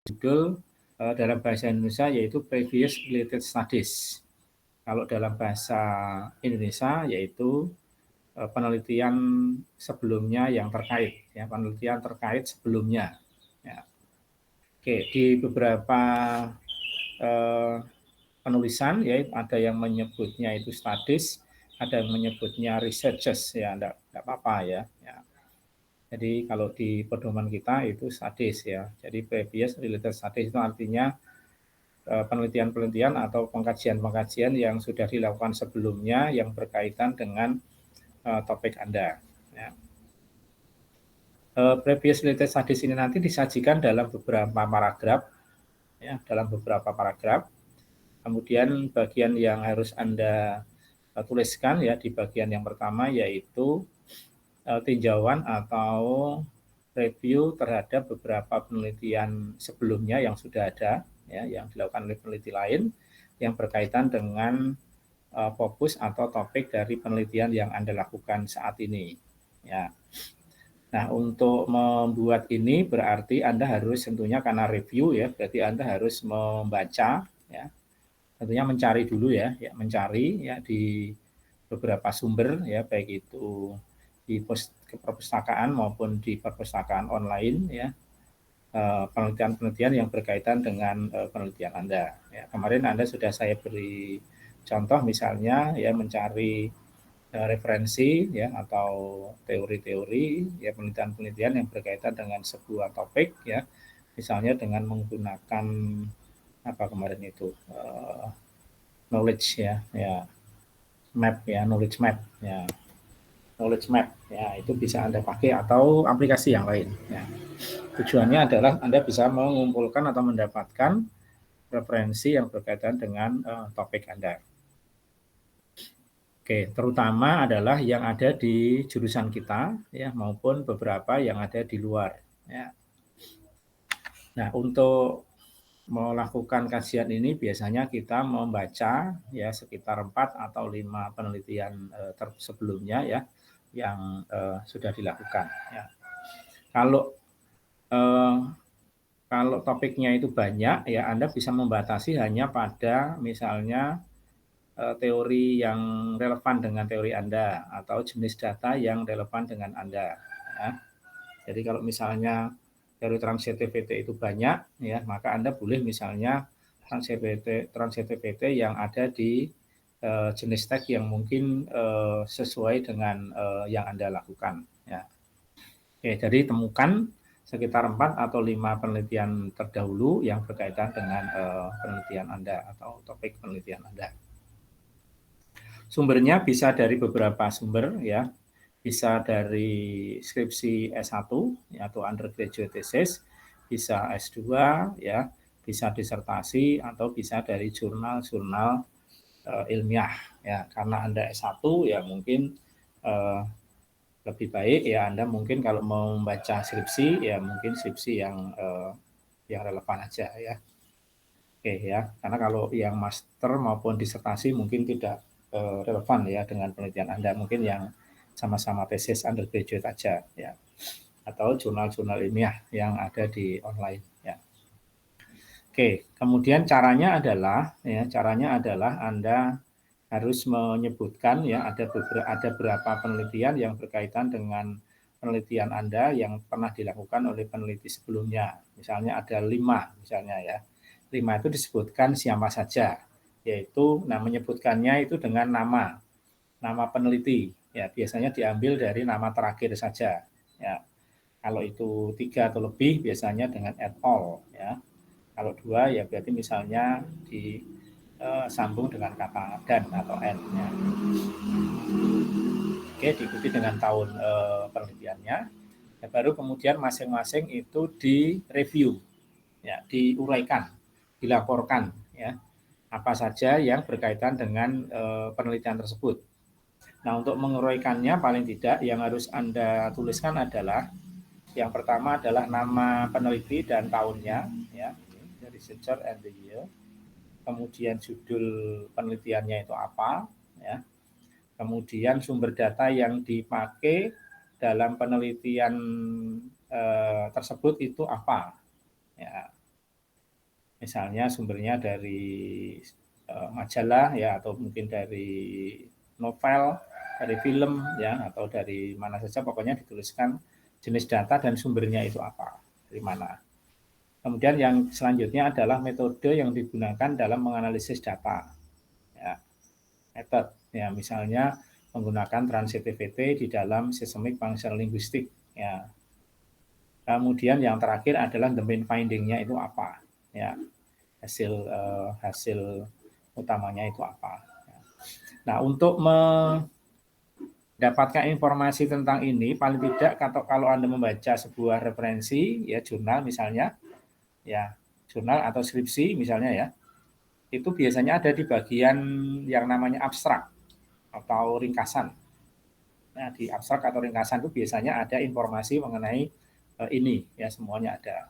judul dalam bahasa Indonesia yaitu previous related studies. Kalau dalam bahasa Indonesia yaitu penelitian sebelumnya yang terkait, ya, penelitian terkait sebelumnya. Ya. Oke, di beberapa penulisan ya ada yang menyebutnya itu studies, ada yang menyebutnya researches, ya enggak apa-apa ya. Ya. Jadi kalau di pedoman kita itu studies ya. Jadi previous related studies itu artinya penelitian-penelitian atau pengkajian-pengkajian yang sudah dilakukan sebelumnya yang berkaitan dengan topik Anda. Ya. Previous related studies ini nanti disajikan dalam beberapa paragraf, ya, dalam beberapa paragraf. Kemudian bagian yang harus Anda tuliskan ya di bagian yang pertama yaitu tinjauan atau review terhadap beberapa penelitian sebelumnya yang sudah ada, ya, yang dilakukan oleh peneliti lain yang berkaitan dengan fokus atau topik dari penelitian yang Anda lakukan saat ini. Ya. Nah, untuk membuat ini berarti Anda harus tentunya karena review ya, berarti Anda harus membaca ya. Tentunya mencari dulu ya, mencari ya di beberapa sumber ya, baik itu di perpustakaan maupun di perpustakaan online ya, penelitian-penelitian yang berkaitan dengan penelitian Anda. Ya, kemarin Anda sudah saya beri contoh misalnya ya mencari referensi ya atau teori-teori ya penelitian-penelitian yang berkaitan dengan sebuah topik ya, misalnya dengan menggunakan apa kemarin itu knowledge ya, map ya, knowledge map ya, knowledge map ya itu bisa Anda pakai atau aplikasi yang lain. Ya. Tujuannya adalah Anda bisa mengumpulkan atau mendapatkan referensi yang berkaitan dengan topik Anda. Oke, terutama adalah yang ada di jurusan kita ya maupun beberapa yang ada di luar ya. Nah, untuk melakukan kajian ini biasanya kita membaca ya sekitar 4 atau 5 penelitian sebelumnya ya yang sudah dilakukan ya. Kalau kalau topiknya itu banyak ya Anda bisa membatasi hanya pada misalnya teori yang relevan dengan teori Anda atau jenis data yang relevan dengan Anda. Ya. Jadi kalau misalnya teori transitivity itu banyak, ya maka Anda boleh misalnya transitivity yang ada di jenis tag yang mungkin sesuai dengan yang Anda lakukan. Ya. Oke, jadi temukan sekitar 4 atau 5 penelitian terdahulu yang berkaitan dengan penelitian Anda atau topik penelitian Anda. Sumbernya bisa dari beberapa sumber ya, bisa dari skripsi S1 ya, atau undergraduate thesis, bisa S2 ya, bisa disertasi atau bisa dari jurnal-jurnal ilmiah ya. Karena Anda S1 ya mungkin lebih baik ya Anda mungkin kalau mau membaca skripsi ya mungkin skripsi yang relevan aja ya. Oke ya, karena kalau yang master maupun disertasi mungkin tidak relevan ya dengan penelitian Anda, mungkin yang sama-sama tesis undergraduate aja ya, atau jurnal-jurnal ilmiah yang ada di online ya. Oke, kemudian caranya adalah Anda harus menyebutkan ya ada berapa penelitian yang berkaitan dengan penelitian Anda yang pernah dilakukan oleh peneliti sebelumnya. Misalnya ada 5 misalnya ya. 5 itu disebutkan siapa saja, yaitu menyebutkannya itu dengan nama peneliti. Ya, biasanya diambil dari nama terakhir saja. Ya, kalau itu 3 atau lebih biasanya dengan et al. Ya, kalau 2 ya berarti misalnya disambung dengan kata dan atau n. Ya. Oke, diikuti dengan tahun penelitiannya. Ya, baru kemudian masing-masing itu direview, ya, diuraikan, dilaporkan, ya, apa saja yang berkaitan dengan penelitian tersebut. Nah, untuk menguraikannya paling tidak yang harus Anda tuliskan adalah yang pertama adalah nama peneliti dan tahunnya, ya, dari researcher and the year. Kemudian judul penelitiannya itu apa, ya. Kemudian sumber data yang dipakai dalam penelitian tersebut itu apa, ya. Misalnya sumbernya dari majalah ya, atau mungkin dari novel, dari film ya, atau dari mana saja, pokoknya dituliskan jenis data dan sumbernya itu apa, dari mana. Kemudian yang selanjutnya adalah metode yang digunakan dalam menganalisis data. Ya, method ya, misalnya menggunakan transitivity di dalam systemic functional linguistic ya. Kemudian yang terakhir adalah the main finding-nya itu apa ya, hasil utamanya itu apa. Nah, untuk mendapatkan informasi tentang ini, paling tidak kalau Anda membaca sebuah referensi ya, jurnal misalnya ya, jurnal atau skripsi misalnya ya, itu biasanya ada di bagian yang namanya abstrak atau ringkasan. Nah, di abstrak atau ringkasan itu biasanya ada informasi mengenai ini ya, semuanya ada.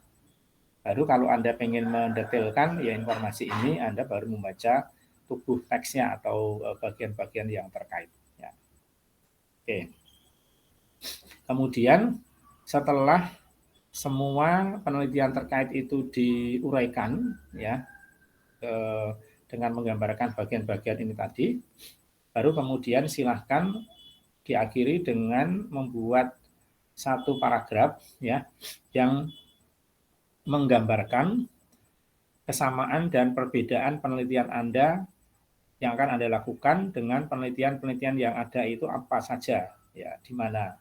Baru kalau Anda ingin mendetailkan ya informasi ini, Anda baru membaca tubuh teksnya atau bagian-bagian yang terkait. Ya. Oke. Kemudian setelah semua penelitian terkait itu diuraikan ya, dengan menggambarkan bagian-bagian ini tadi, baru kemudian silahkan diakhiri dengan membuat satu paragraf ya, yang menggambarkan kesamaan dan perbedaan penelitian Anda yang akan Anda lakukan dengan penelitian-penelitian yang ada itu apa saja ya, di mana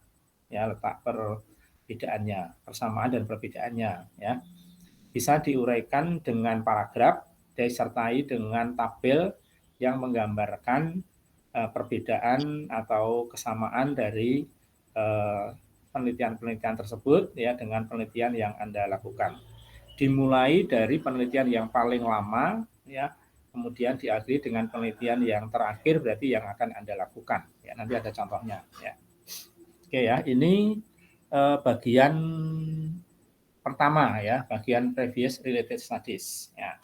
ya letak perbedaannya, persamaan dan perbedaannya ya. Bisa diuraikan dengan paragraf disertai dengan tabel yang menggambarkan perbedaan atau kesamaan dari penelitian-penelitian tersebut ya dengan penelitian yang Anda lakukan. Dimulai dari penelitian yang paling lama ya, kemudian diakhiri dengan penelitian yang terakhir, berarti yang akan Anda lakukan ya, nanti ada contohnya ya. Oke ya, ini bagian pertama ya, bagian previous related studies ya.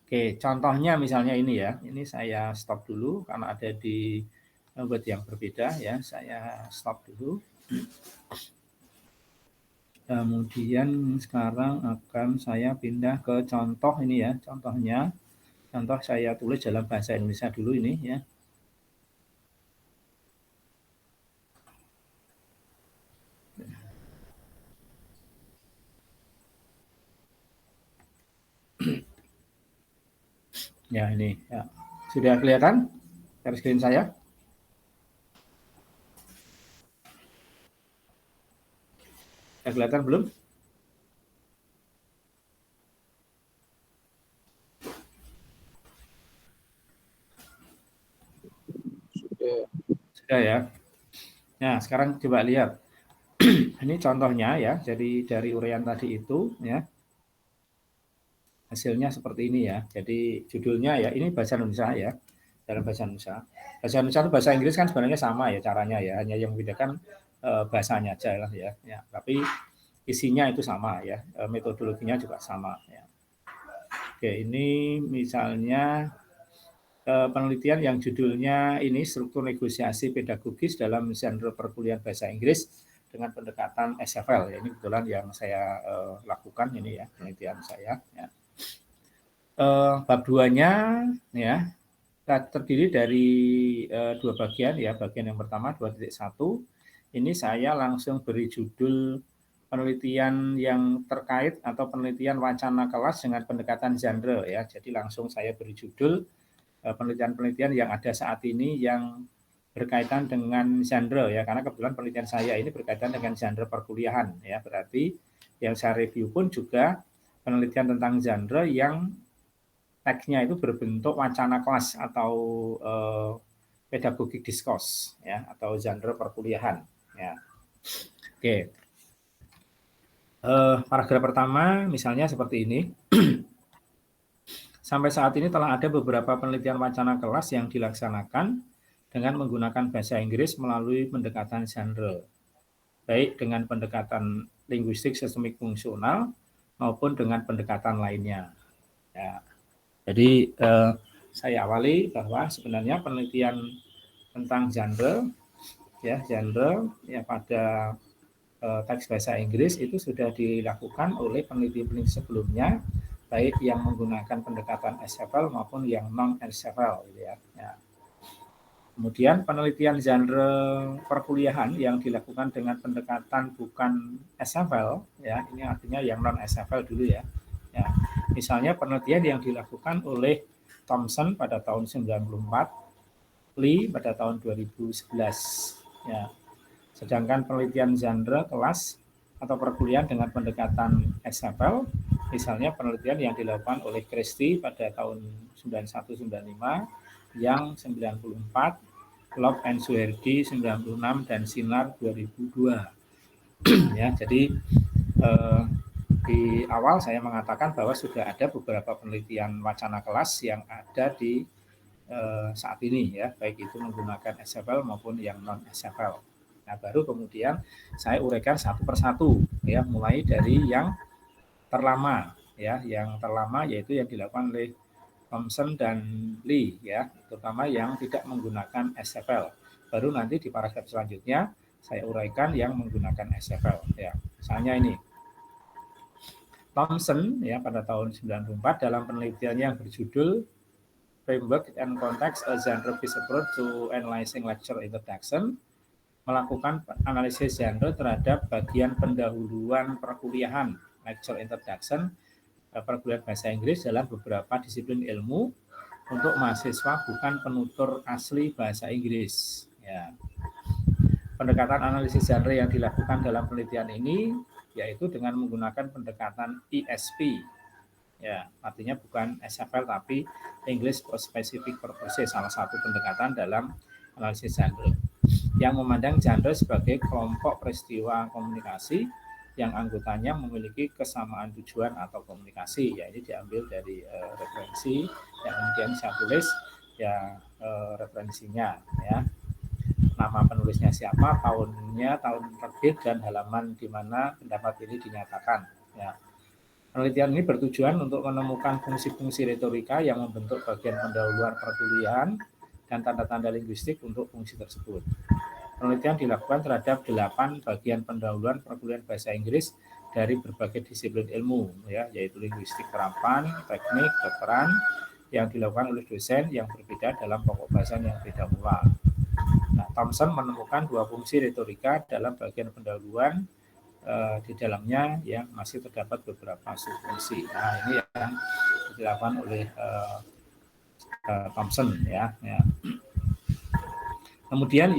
Oke, contohnya misalnya ini ya, ini saya stop dulu karena ada di web yang berbeda ya, saya stop dulu. Kemudian sekarang akan saya pindah ke contoh ini ya, contohnya. Contoh saya tulis dalam bahasa Indonesia dulu ini ya. Ya ini ya. Sudah kelihatan share screen saya? Sudah kelihatan belum? Sudah ya. Nah, sekarang coba lihat. Ini contohnya ya. Jadi dari uraian tadi itu ya. Hasilnya seperti ini ya. Jadi judulnya ya, ini bahasa Indonesia ya. Dalam bahasa Indonesia. Bahasa Indonesia itu bahasa Inggris kan sebenarnya sama ya caranya ya. Hanya yang membedakan bahasanya aja lah ya. Ya. Tapi isinya itu sama ya. Metodologinya juga sama ya. Oke, ini misalnya penelitian yang judulnya ini struktur negosiasi pedagogis dalam genre perkuliahan bahasa Inggris dengan pendekatan SFL. Ya, ini kebetulan yang saya lakukan ini ya, penelitian saya. Ya. Bab 2-nya ya terdiri dari dua bagian ya. Bagian yang pertama 2.1 ini saya langsung beri judul penelitian yang terkait atau penelitian wacana kelas dengan pendekatan genre ya. Jadi langsung saya beri judul penelitian-penelitian yang ada saat ini yang berkaitan dengan genre ya, karena kebetulan penelitian saya ini berkaitan dengan genre perkuliahan ya, berarti yang saya review pun juga penelitian tentang genre yang teksnya itu berbentuk wacana kelas atau pedagogik discourse ya, atau genre perkuliahan ya. Oke. Paragraf pertama misalnya seperti ini. Sampai saat ini telah ada beberapa penelitian wacana kelas yang dilaksanakan dengan menggunakan bahasa Inggris melalui pendekatan genre, baik dengan pendekatan linguistik sistemik fungsional maupun dengan pendekatan lainnya. Ya. Jadi saya awali bahwa sebenarnya penelitian tentang genre ya pada teks bahasa Inggris itu sudah dilakukan oleh peneliti-peneliti sebelumnya baik yang menggunakan pendekatan SFL maupun yang non SFL gitu ya. Kemudian penelitian genre perkuliahan yang dilakukan dengan pendekatan bukan SFL, ya ini artinya yang non SFL dulu ya. Misalnya penelitian yang dilakukan oleh Thomson pada tahun 94, Lee pada tahun 2011. Ya. Sedangkan penelitian genre kelas atau perkuliahan dengan pendekatan SFL, misalnya penelitian yang dilakukan oleh Christie pada tahun 91-95, yang 94, Love and Suherdi 96, dan Sinar 2002. Ya, jadi di awal saya mengatakan bahwa sudah ada beberapa penelitian wacana kelas yang ada di saat ini ya, baik itu menggunakan SFL maupun yang non SFL. Nah, baru kemudian saya uraikan satu persatu ya, mulai dari yang terlama ya, yang terlama yaitu yang dilakukan oleh Thomson dan Lee ya, terutama yang tidak menggunakan SFL. Baru nanti di paragraf selanjutnya saya uraikan yang menggunakan SFL ya. Misalnya ini Thomson ya pada tahun 94 dalam penelitiannya yang berjudul Framework and Context a Genre-Based Approach to Analyzing Lecture Introduction melakukan analisis genre terhadap bagian pendahuluan perkuliahan lecture introduction perkuliahan bahasa Inggris dalam beberapa disiplin ilmu untuk mahasiswa bukan penutur asli bahasa Inggris. Ya. Pendekatan analisis genre yang dilakukan dalam penelitian ini yaitu dengan menggunakan pendekatan ESP. Ya, artinya bukan SFL tapi English for Specific Purposes, salah satu pendekatan dalam analisis genre yang memandang genre sebagai kelompok peristiwa komunikasi yang anggotanya memiliki kesamaan tujuan atau komunikasi. Ya, ini diambil dari referensi yang kemudian saya tulis ya referensinya ya. Nama penulisnya siapa, tahunnya, tahun terbit, dan halaman di mana pendapat ini dinyatakan. Ya. Penelitian ini bertujuan untuk menemukan fungsi-fungsi retorika yang membentuk bagian pendahuluan perkuliahan dan tanda-tanda linguistik untuk fungsi tersebut. Penelitian dilakukan terhadap 8 bagian pendahuluan perkuliahan bahasa Inggris dari berbagai disiplin ilmu, ya, yaitu linguistik terapan, teknik, kedokteran, yang dilakukan oleh dosen yang berbeda dalam pokok bahasan yang beda pula. Nah, Thomson menemukan 2 fungsi retorika dalam bagian pendahuluan, di dalamnya yang masih terdapat beberapa subfungsi. Nah, ini yang dilakukan oleh Thomson ya. Kemudian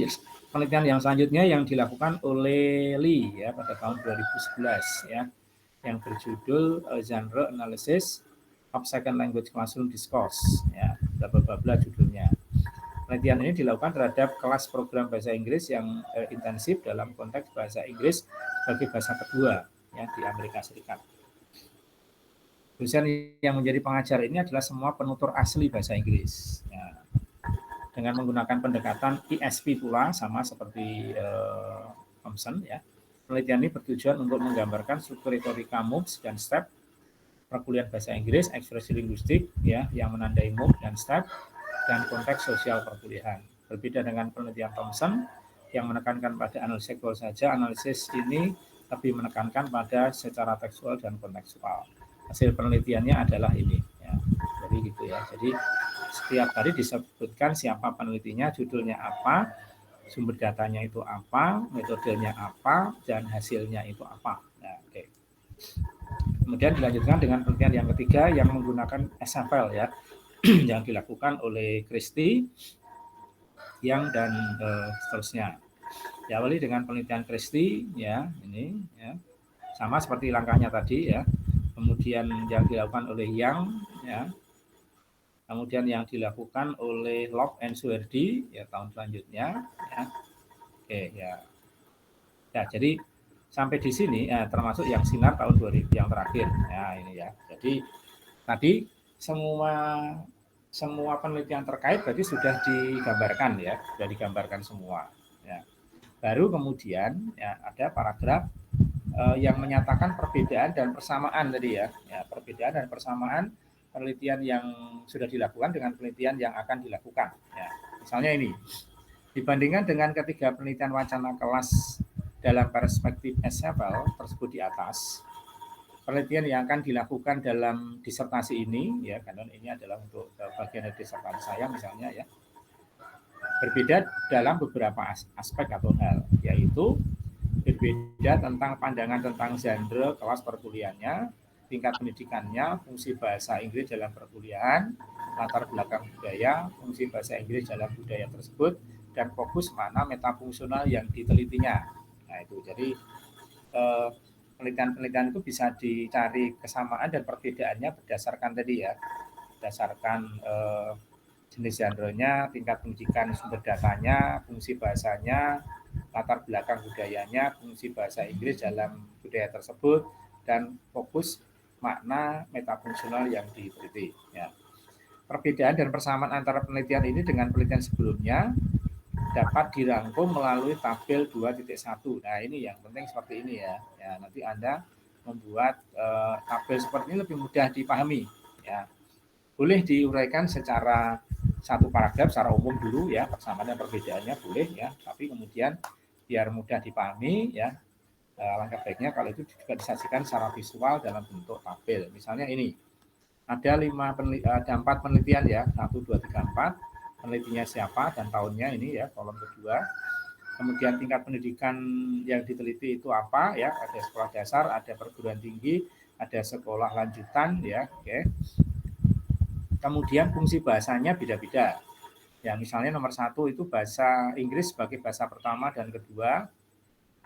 penelitian yang selanjutnya yang dilakukan oleh Lee ya pada tahun 2011 ya, yang berjudul Genre Analysis of Second Language Classroom Discourse ya, bla bla bla judulnya. Penelitian ini dilakukan terhadap kelas program bahasa Inggris yang intensif dalam konteks bahasa Inggris sebagai bahasa kedua ya di Amerika Serikat. Dosen yang menjadi pengajar ini adalah semua penutur asli bahasa Inggris. Ya. Dengan menggunakan pendekatan ESP pula sama seperti Thomson ya. Penelitian ini bertujuan untuk menggambarkan struktur retorika moves dan step perkuliahan bahasa Inggris, ekspresi linguistik ya yang menandai move dan step dan konteks sosial perkuliahan. Berbeda dengan penelitian Thomson yang menekankan pada analisis seksual saja, analisis ini lebih menekankan pada secara tekstual dan kontekstual. Hasil penelitiannya adalah ini. Ya. Jadi gitu ya. Jadi setiap hari disebutkan siapa penelitinya, judulnya apa, sumber datanya itu apa, metodenya apa, dan hasilnya itu apa. Nah, oke. Kemudian dilanjutkan dengan penelitian yang ketiga yang menggunakan SFL ya. Yang dilakukan oleh Christie, Yang dan seterusnya. Diawali dengan penelitian Christie ya, ini ya. Sama seperti langkahnya tadi ya. Kemudian yang dilakukan oleh Yang ya. Kemudian yang dilakukan oleh Love and Suherdi ya tahun selanjutnya ya. Oke ya. Ya, jadi sampai di sini ya, termasuk yang Sinar tahun 2000 yang terakhir. Ya, ini ya. Jadi tadi semua penelitian terkait berarti sudah digambarkan ya, sudah digambarkan semua. Ya. Baru kemudian ya ada paragraf yang menyatakan perbedaan dan persamaan tadi ya, perbedaan dan persamaan penelitian yang sudah dilakukan dengan penelitian yang akan dilakukan. Ya. Misalnya ini, dibandingkan dengan ketiga penelitian wacana kelas dalam perspektif SFL tersebut di atas, penelitian yang akan dilakukan dalam disertasi ini, ya, karena ini adalah untuk bagian dari disertasi saya misalnya, ya, berbeda dalam beberapa aspek atau hal, yaitu berbeda tentang pandangan tentang genre kelas perkuliahannya, tingkat pendidikannya, fungsi bahasa Inggris dalam perkuliahan, latar belakang budaya, fungsi bahasa Inggris dalam budaya tersebut, dan fokus makna metafungsional yang ditelitinya. Nah itu, jadi penelitian-penelitian itu bisa dicari kesamaan dan perbedaannya berdasarkan tadi ya, berdasarkan jenis genre-nya, tingkat pendidikan sumber datanya, fungsi bahasanya, latar belakang budayanya, fungsi bahasa Inggris dalam budaya tersebut, dan fokus makna metafungsional yang diteliti. Ya. Perbedaan dan persamaan antara penelitian ini dengan penelitian sebelumnya dapat dirangkum melalui tabel 2.1. Nah ini yang penting seperti ini ya. Ya nanti Anda membuat tabel seperti ini lebih mudah dipahami. Ya. Boleh diuraikan secara satu paragraf secara umum dulu ya, persamaan dan perbedaannya boleh ya, tapi kemudian biar mudah dipahami ya, langkah baiknya kalau itu juga disajikan secara visual dalam bentuk tabel. Misalnya ini ada 4 penelitian ya, 1, 2, 3, 4, penelitinya siapa dan tahunnya ini ya, kolom kedua. Kemudian tingkat pendidikan yang diteliti itu apa ya, ada sekolah dasar, ada perguruan tinggi, ada sekolah lanjutan ya, oke. Kemudian fungsi bahasanya beda-beda. Ya, misalnya nomor 1 itu bahasa Inggris sebagai bahasa pertama dan kedua.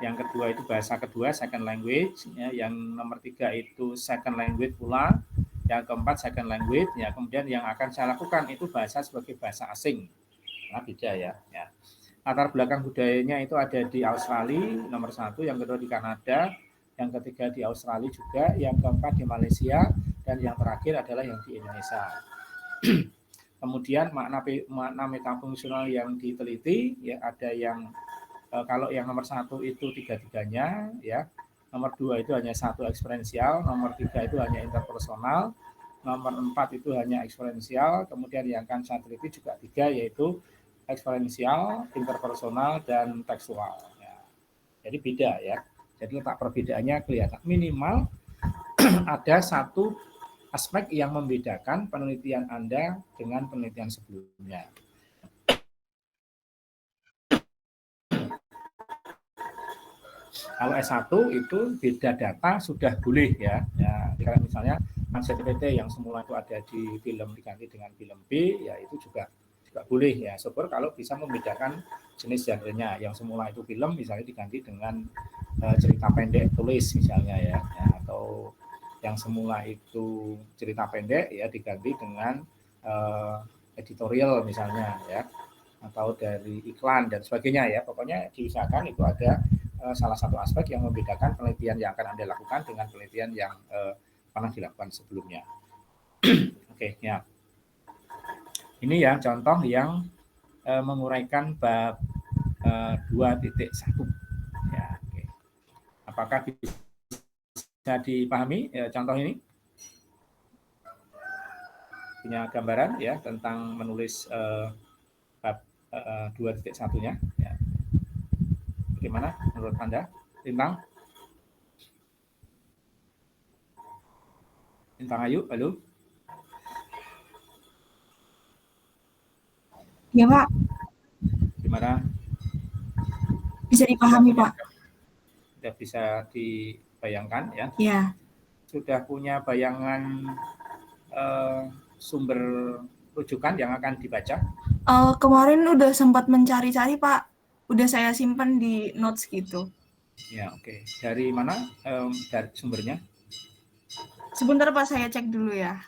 Yang kedua itu bahasa kedua, second language. Ya, yang nomor 3 itu second language pula. Yang keempat second language. Ya, kemudian yang akan saya lakukan itu bahasa sebagai bahasa asing. Nah, beda ya. Ya. Latar belakang budayanya itu ada di Australia, nomor 1. Yang kedua di Kanada. Yang ketiga di Australia juga. Yang keempat di Malaysia. Dan yang terakhir adalah yang di Indonesia. Kemudian makna metafungsional yang diteliti ya ada yang kalau yang nomor 1 itu 3-tiganya ya, nomor 2 itu hanya 1 eksperensial, nomor 3 itu hanya interpersonal, nomor 4 itu hanya eksperensial, kemudian yang akan saya teliti juga 3 yaitu eksperensial, interpersonal, dan tekstual. Ya. Jadi beda ya. Jadi letak perbedaannya kelihatan minimal ada satu aspek yang membedakan penelitian Anda dengan penelitian sebelumnya. Kalau S1 itu beda data sudah boleh ya. Ya, misalnya CTPT yang semula itu ada di film diganti dengan film B, ya itu juga boleh ya. Syukur kalau bisa membedakan jenis genre-nya. Yang semula itu film misalnya diganti dengan cerita pendek tulis misalnya ya, atau yang semula itu cerita pendek ya diganti dengan editorial misalnya ya, atau dari iklan dan sebagainya ya. Pokoknya diusahakan itu ada salah satu aspek yang membedakan penelitian yang akan Anda lakukan dengan penelitian yang pernah dilakukan sebelumnya. Oke, ya. Ini ya contoh yang menguraikan bab 2.1 ya. Oke. Apakah bisa dipahami contoh ini? Punya gambaran ya tentang menulis bab 2.1-nya ya. Bagaimana menurut Anda? Lintang Ayu, halo? Ya Pak. Gimana? Bisa dipahami Pak. Sudah bisa dibayangkan ya? Ya. Sudah punya bayangan sumber rujukan yang akan dibaca? Kemarin udah sempat mencari-cari Pak. Udah saya simpan di notes gitu. Ya, oke. Dari mana dari sumbernya? Sebentar Pak, saya cek dulu ya.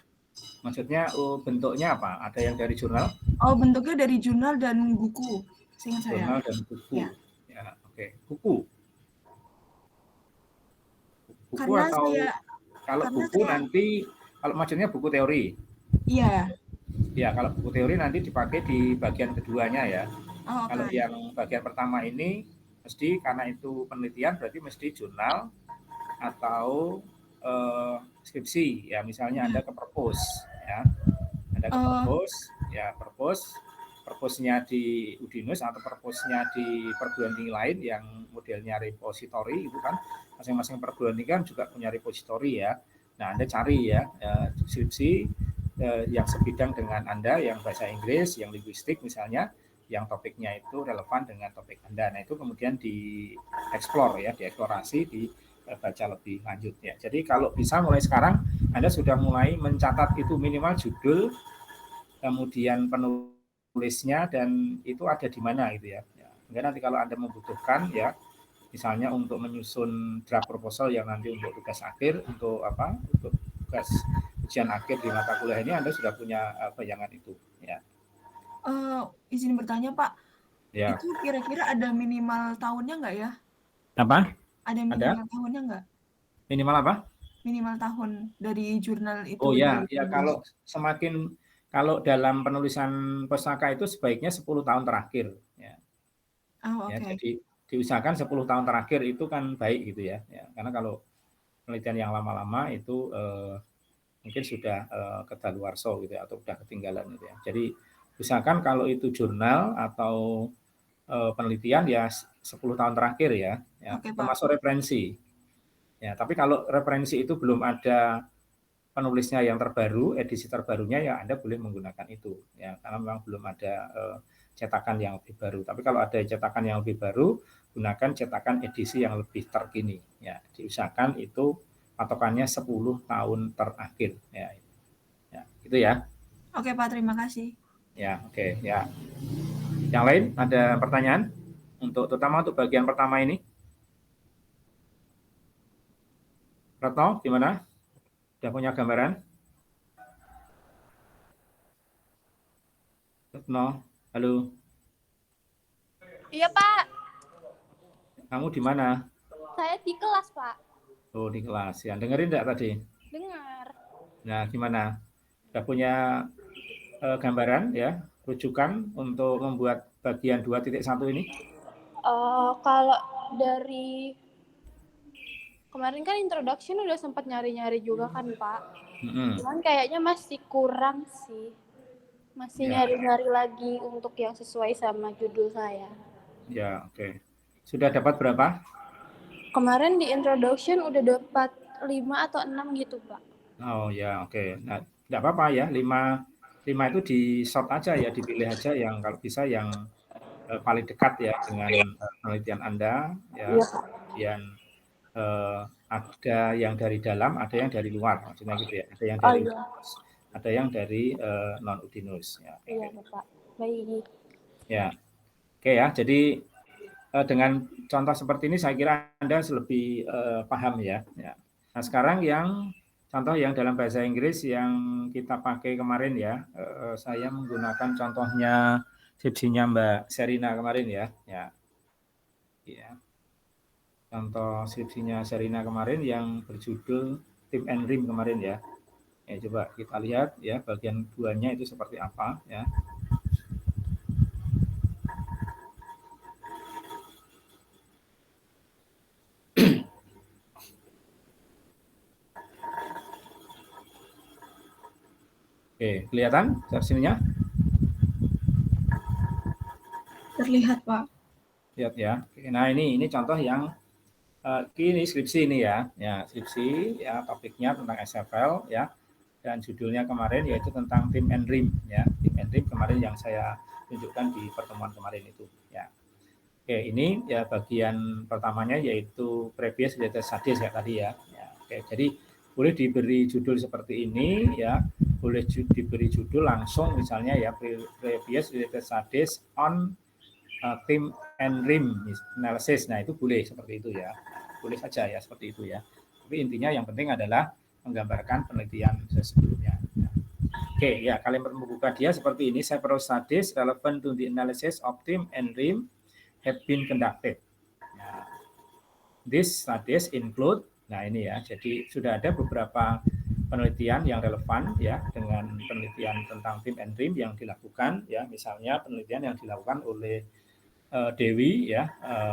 Maksudnya bentuknya apa? Ada yang dari jurnal? Oh, bentuknya dari jurnal dan buku. Seingat saya. Jurnal dan buku. Ya, oke. Buku. Buku karena atau saya, kalau buku nanti kalau maksudnya buku teori? Iya. Ya, kalau buku teori nanti dipakai di bagian keduanya ya. Oh, kalau yang bagian pertama ini mesti karena itu penelitian berarti mesti jurnal atau skripsi ya, misalnya Anda ke perpus ya. Anda ke perpus ya, perpusnya di Udinus atau perpusnya di perguruan tinggi lain yang modelnya repository itu kan, masing-masing perguruan tinggi kan juga punya repository ya. Nah, Anda cari ya skripsi yang sebidang dengan Anda, yang bahasa Inggris, yang linguistik misalnya, yang topiknya itu relevan dengan topik Anda. Nah, itu kemudian dieksplor ya, dieksplorasi, dibaca lebih lanjut ya. Jadi kalau bisa mulai sekarang Anda sudah mulai mencatat itu minimal judul, kemudian penulisnya, dan itu ada di mana gitu ya. Enggak, nanti kalau Anda membutuhkan ya, misalnya untuk menyusun draft proposal yang nanti untuk tugas akhir, untuk tugas ujian akhir di mata kuliah ini, Anda sudah punya bayangan itu ya. Izin bertanya Pak, Ya. itu kira-kira ada minimal tahunnya nggak ya? Apa? Ada minimal tahunnya nggak? Minimal apa? Minimal tahun dari jurnal itu Oh ya, ya dipublish. kalau dalam penulisan pustaka itu sebaiknya 10 tahun terakhir ya. Oh, Ya, oke. jadi diusahakan 10 tahun terakhir itu kan baik gitu ya. Karena kalau penelitian yang lama-lama itu mungkin sudah kedaluarsa gitu ya, atau sudah ketinggalan gitu ya. Jadi usahakan kalau itu jurnal atau penelitian ya 10 tahun terakhir ya, Oke, Pak. termasuk referensi. Ya, tapi kalau referensi itu belum ada penulisnya yang terbaru, edisi terbarunya, ya Anda boleh menggunakan itu ya, karena memang belum ada cetakan yang lebih baru. Tapi kalau ada cetakan yang lebih baru, gunakan cetakan edisi yang lebih terkini ya. Diusahakan itu patokannya 10 tahun terakhir ya. Ya, itu ya. Oke, Pak, terima kasih. Ya, oke, ya. Yang lain ada pertanyaan untuk terutama untuk bagian pertama ini? Retno, gimana? Sudah punya gambaran? Retno, halo. Iya, Pak. Kamu di mana? Saya di kelas, Pak. Oh, di kelas. Ya, dengerin enggak tadi? Dengar. Nah, gimana? Sudah punya gambaran ya, rujukan untuk membuat bagian 2.1 ini? Kalau dari kemarin kan introduction udah sempat nyari-nyari juga kan, Pak. Cuman kayaknya masih kurang sih. Masih Ya. nyari-nyari lagi untuk yang sesuai sama judul saya. Ya, oke. Sudah dapat berapa? Kemarin di introduction udah dapat 5 atau 6 gitu, Pak. Oh ya, oke. Nah, tidak apa-apa ya, 5 itu di short aja ya, dipilih aja yang kalau bisa yang paling dekat ya dengan penelitian Anda ya. Iya, Pak. Kemudian ada yang dari dalam, ada yang dari luar, maksudnya gitu ya. Ada yang Oh dari iya. ada yang dari non Udinus ya. Iya, Pak. Baik. Ya. Oke ya. Jadi dengan contoh seperti ini saya kira Anda lebih paham ya. Nah, sekarang yang contoh yang dalam bahasa Inggris yang kita pakai kemarin ya, saya menggunakan contohnya skripsinya Mbak Serina kemarin ya. Ya. Contoh skripsinya Serina kemarin yang berjudul Tim and Rim kemarin ya. Coba kita lihat ya bagian 2-nya itu seperti apa ya. Oke, kelihatan versinya? Terlihat, Pak. Lihat ya. Nah, ini contoh yang ini skripsi ini ya. Ya, skripsi ya, topiknya tentang SFL ya. Dan judulnya kemarin yaitu tentang Tim and Rim ya. Tim and Rim kemarin yang saya tunjukkan di pertemuan kemarin itu ya. Oke, ini ya bagian pertamanya yaitu previous related studies ya tadi ya. Oke, jadi boleh diberi judul seperti ini ya. Boleh diberi judul langsung misalnya ya previous related studies on Tim and Rim analysis. Nah, itu boleh seperti itu ya. Boleh saja ya seperti itu ya. Tapi intinya yang penting adalah menggambarkan penelitian sebelumnya. Oke, ya kalian membuka dia seperti ini. Several studies relevant to the analysis of Tim and Rim have been conducted. Nah, these studies include, nah ini ya, jadi sudah ada beberapa penelitian yang relevan ya dengan penelitian tentang Tim and Rim yang dilakukan ya, misalnya penelitian yang dilakukan oleh Dewi ya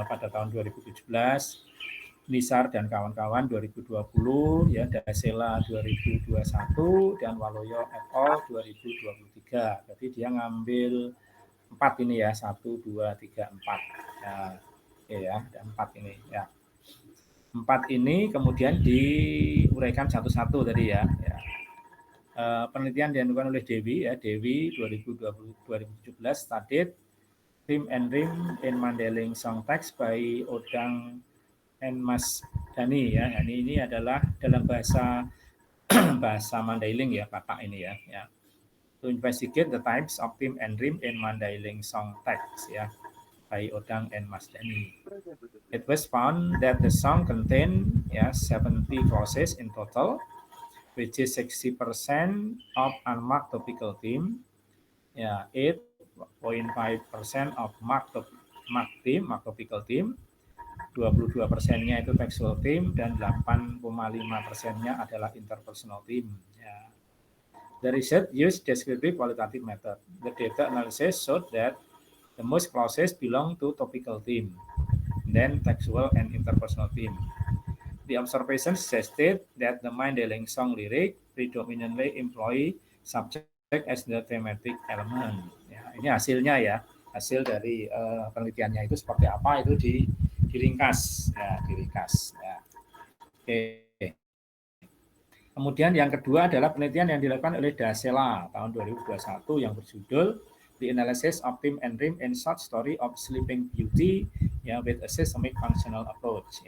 pada tahun 2017, Nisar dan kawan-kawan 2020 ya, Dasela 2021 dan Waloyo et al 2023. Jadi dia ngambil 4 ini ya, 1 2 3 4. Nah, oke ya, ada 4 ini ya. 4 ini kemudian diuraikan satu-satu tadi ya. Penelitian dilakukan oleh Dewi ya, Dewi 2017 studied Tim and Rim in Mandailing Song Text by Odang and Mas Dhani ya. Ini adalah dalam bahasa Mandailing ya, Bapak ini ya. To investigate the types of Tim and Rim in Mandailing Song Text ya, by Odang and Mas Dhani. It was found that the song contain 70 clauses in total, which is 60% of unmarked topical theme, 8.5% of marked topical theme, 22%-nya itu textual theme, dan 8,5%-nya adalah interpersonal theme. The research used descriptive qualitative method. The data analysis showed that the most clauses belong to topical theme, then textual and interpersonal theme. The observation suggested that the Mandailing song lyric predominantly employ subject as the thematic element. Ini hasilnya ya, hasil dari penelitiannya itu seperti apa itu diringkas. Oke. Kemudian yang kedua adalah penelitian yang dilakukan oleh Dasela tahun 2021 yang berjudul The Analysis of Theme and Rhyme in Short Story of Sleeping Beauty with a Systemic Functional Approach.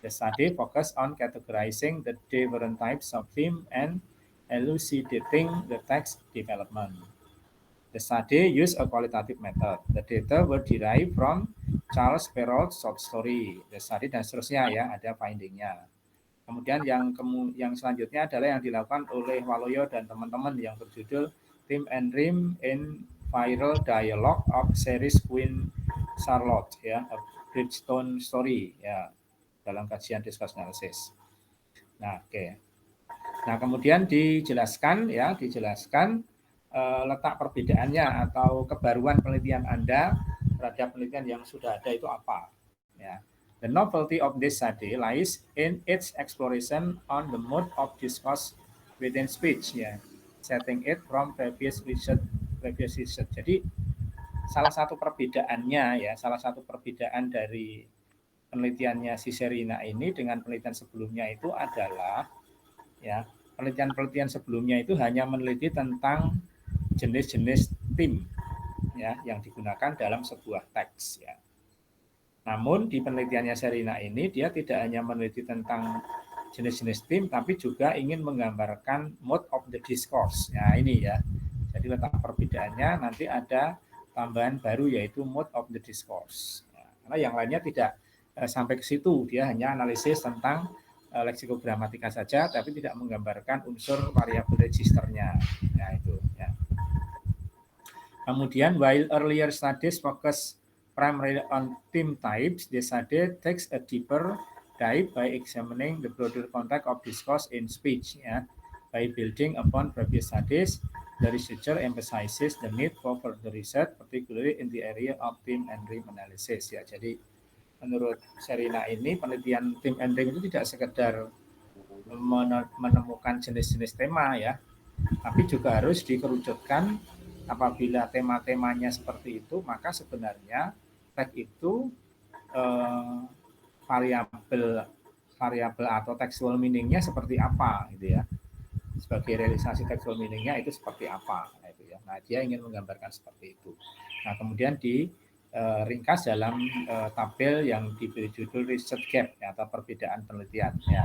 The study focused on categorizing the different types of theme and elucidating the text development. The study used a qualitative method. The data were derived from Charles Perrault's short story. The study dan seterusnya ya, ada findingnya. Kemudian yang selanjutnya adalah yang dilakukan oleh Waloyo dan teman-teman yang berjudul Theme and Rhyme in Viral Dialogue of Series Queen Charlotte ya, a Bridgestone Story ya, dalam kajian discourse analysis. Nah, oke. Nah, kemudian dijelaskan letak perbedaannya atau kebaruan penelitian Anda terhadap penelitian yang sudah ada itu apa ya. The novelty of this study lies in its exploration on the mode of discourse within speech ya, setting it from previous research. Jadi salah satu perbedaan dari penelitiannya si Sherina ini dengan penelitian sebelumnya itu adalah ya, penelitian sebelumnya itu hanya meneliti tentang jenis-jenis theme ya yang digunakan dalam sebuah teks ya. Namun di penelitiannya Sherina ini dia tidak hanya meneliti tentang jenis-jenis theme tapi juga ingin menggambarkan mode of the discourse. Ya ini ya. Jadi letak perbedaannya nanti ada tambahan baru yaitu mode of the discourse. Ya, karena yang lainnya tidak sampai ke situ, dia hanya analisis tentang leksikogramatika saja tapi tidak menggambarkan unsur variabel registernya. Ya itu ya. Kemudian while earlier studies focus primarily on theme types, this study takes a deeper dive by examining the broader context of discourse in speech. Ya. By building upon previous studies, the researcher emphasizes the need for further research, particularly in the area of theme and rhyme analysis. Ya, jadi menurut Sherina ini penelitian theme and rhyme itu tidak sekedar menemukan jenis-jenis tema ya, tapi juga harus dikerucutkan. Apabila tema-temanya seperti itu, maka sebenarnya teks itu variabel atau textual meaning-nya seperti apa gitu ya. Sebagai realisasi textual meaning-nya itu seperti apa gitu ya. Nah, dia ingin menggambarkan seperti itu. Nah, kemudian ringkas dalam tabel yang diberi judul research gap ya, atau perbedaan penelitian ya.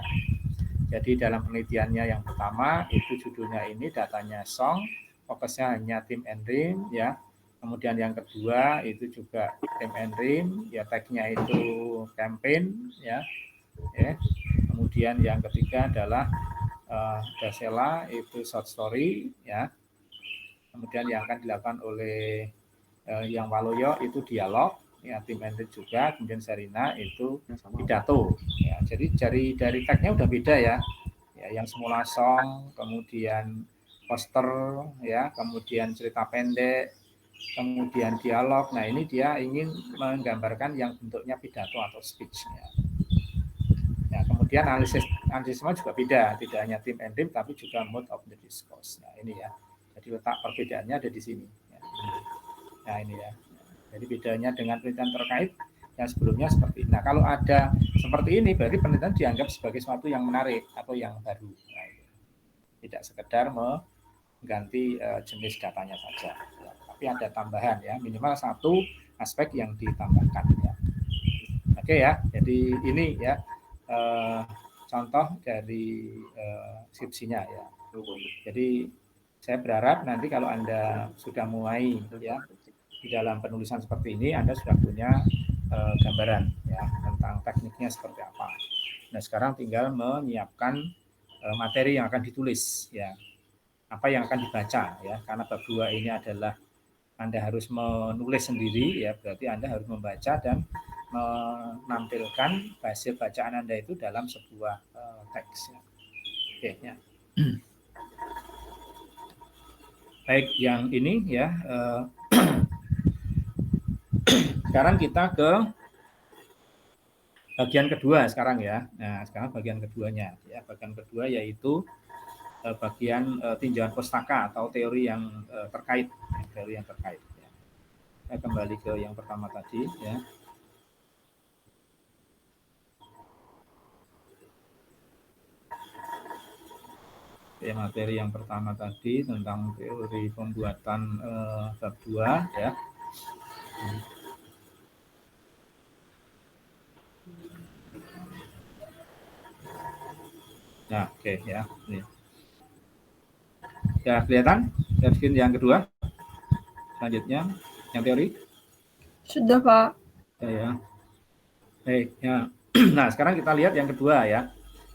Jadi dalam penelitiannya yang pertama itu judulnya ini datanya song, fokusnya hanya theme and rhyme ya. Kemudian yang kedua itu juga theme and rhyme ya, tagnya itu campaign ya. Kemudian yang ketiga adalah Dasela itu short story ya. Kemudian yang akan dilakukan oleh yang Waloyo itu dialog ya, theme and rhyme juga. Kemudian Sherina itu pidato ya. Jadi dari tagnya udah beda ya. Ya, yang semula song, kemudian poster ya, kemudian cerita pendek, kemudian dialog. Nah, ini dia ingin menggambarkan yang bentuknya pidato atau speech ya. Ya, kemudian analisisnya juga beda, tidak hanya theme and rhyme tapi juga mode of the discourse. Nah, ini ya. Jadi letak perbedaannya ada di sini ya. Nah, ini ya. Jadi bedanya dengan penelitian terkait yang sebelumnya seperti ini. Nah, kalau ada seperti ini, berarti penelitian dianggap sebagai sesuatu yang menarik atau yang baru. Nah, tidak sekedar mengganti jenis datanya saja, ya. Tapi ada tambahan ya, minimal satu aspek yang ditambahkan ya. Oke ya, jadi ini ya contoh dari skripsinya ya. Jadi saya berharap nanti kalau Anda sudah mulai ya di dalam penulisan seperti ini, Anda sudah punya gambaran ya tentang tekniknya seperti apa. Nah, sekarang tinggal menyiapkan materi yang akan ditulis ya. Apa yang akan dibaca ya, karena bab 2 ini adalah Anda harus menulis sendiri ya, berarti Anda harus membaca dan menampilkan hasil bacaan Anda itu dalam sebuah teks ya. Oke ya. Baik, yang ini ya sekarang kita ke bagian kedua sekarang ya. Nah, sekarang bagian keduanya ya. Bagian kedua yaitu bagian tinjauan pustaka atau teori yang terkait, teori yang terkait. Ya. Saya kembali ke yang pertama tadi ya. Ya, materi yang pertama tadi tentang teori pembuatan bab 2 ya. Nah, oke ya. Ini. Ya, kelihatan? Screen yang kedua. Selanjutnya, yang teori. Sudah, Pak. Ya. Baik, ya. Nah, sekarang kita lihat yang kedua ya.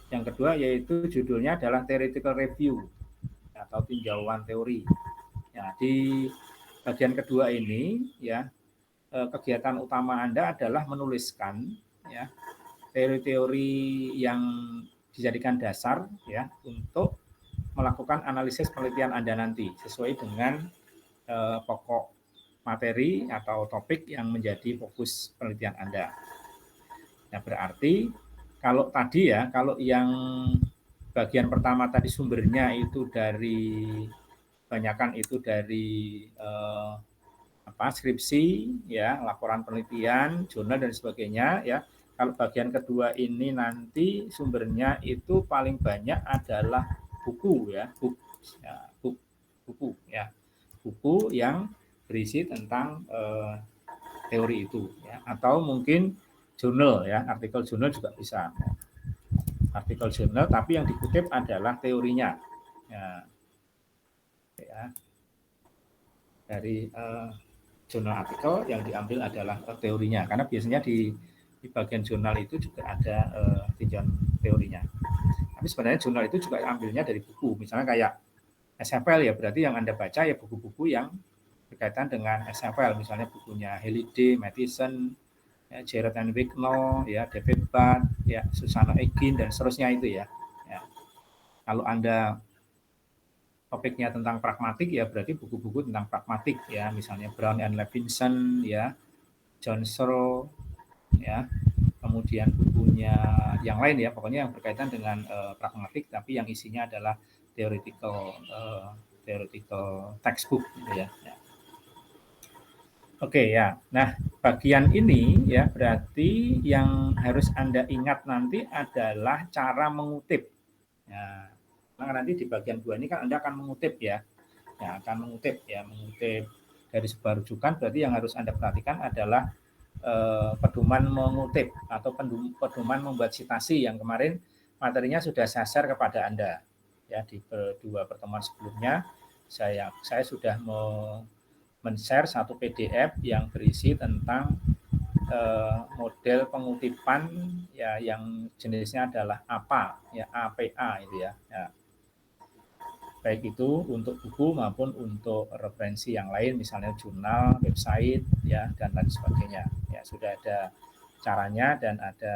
Yang kedua yaitu judulnya adalah theoretical review atau tinjauan teori. Ya, di bagian kedua ini ya kegiatan utama Anda adalah menuliskan ya teori-teori yang dijadikan dasar ya untuk melakukan analisis penelitian Anda nanti sesuai dengan pokok materi atau topik yang menjadi fokus penelitian Anda. Nah, berarti kalau tadi ya, kalau yang bagian pertama tadi sumbernya itu dari kebanyakan itu dari skripsi ya, laporan penelitian, jurnal dan sebagainya ya. Kalau bagian kedua ini nanti sumbernya itu paling banyak adalah buku ya, buku ya. Buku yang berisi tentang teori itu ya, atau mungkin jurnal ya, artikel jurnal juga bisa. Artikel jurnal tapi yang dikutip adalah teorinya. Ya. Dari jurnal artikel yang diambil adalah teorinya, karena biasanya di bagian jurnal itu juga ada tinjauan teorinya. Tapi sebenarnya jurnal itu juga ambilnya dari buku, misalnya kayak SFL ya, berarti yang Anda baca ya buku-buku yang berkaitan dengan SFL, misalnya bukunya Halliday, Matheson, ya, Jared and Wicknow, ya, David Budd, ya, Susana Egin dan seterusnya itu ya. Ya. Kalau Anda topiknya tentang pragmatik ya berarti buku-buku tentang pragmatik ya, misalnya Brown and Levinson ya, John Searle ya, kemudian bukunya yang lain ya, pokoknya yang berkaitan dengan pragmatik tapi yang isinya adalah theoretical textbook gitu ya. Ya. Oke ya, nah bagian ini ya berarti yang harus Anda ingat nanti adalah cara mengutip. Ya, nah, nanti di bagian 2 ini kan Anda akan mengutip ya, akan mengutip dari sebuah rujukan, berarti yang harus Anda perhatikan adalah pedoman mengutip atau pedoman membuat citasi yang kemarin materinya sudah saya share kepada Anda ya di dua pertemuan sebelumnya. Saya sudah men-share satu PDF yang berisi tentang model pengutipan ya yang jenisnya adalah APA ya, APA itu ya. Ya. Baik itu untuk buku maupun untuk referensi yang lain, misalnya jurnal, website ya dan lain sebagainya. Ya sudah ada caranya dan ada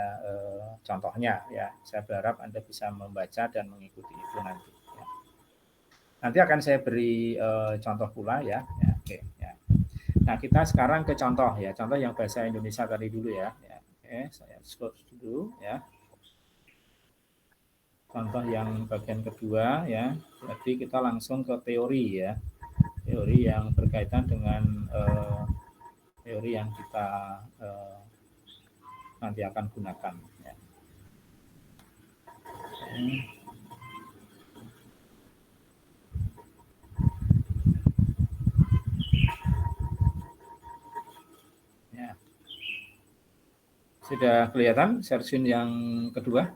contohnya ya. Saya berharap Anda bisa membaca dan mengikuti itu nanti. Ya. Nanti akan saya beri contoh pula ya. Ya, oke ya. Nah, kita sekarang ke contoh ya. Contoh yang bahasa Indonesia tadi dulu ya. Ya. Oke, saya scroll dulu ya. Contoh yang bagian kedua ya. Jadi kita langsung ke teori ya. Teori yang berkaitan dengan teori yang kita nanti akan gunakan. Ya. Ya. Sudah kelihatan search yang kedua?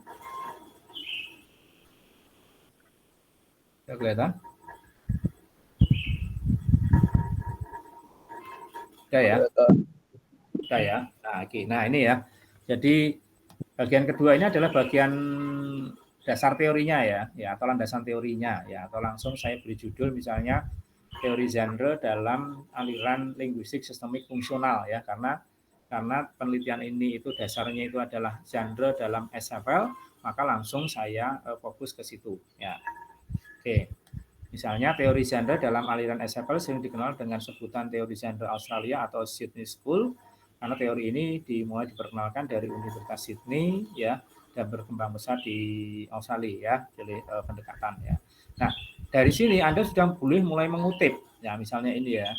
Sudah kelihatan? Sudah ya? Sudah ya? Nah, oke. Nah, ini ya. Jadi bagian kedua ini adalah bagian dasar teorinya ya, atau landasan teorinya ya, atau langsung saya beri judul misalnya teori genre dalam aliran linguistik sistemik fungsional ya, karena penelitian ini itu dasarnya itu adalah genre dalam SFL, maka langsung saya fokus ke situ ya. Oke. Misalnya teori genre dalam aliran SFL sering dikenal dengan sebutan teori genre Australia atau Sydney School, karena teori ini dimulai diperkenalkan dari Universitas Sydney ya, dan berkembang besar di Australia ya, jadi pendekatan ya. Nah, dari sini Anda sudah boleh mulai mengutip ya, misalnya ini ya.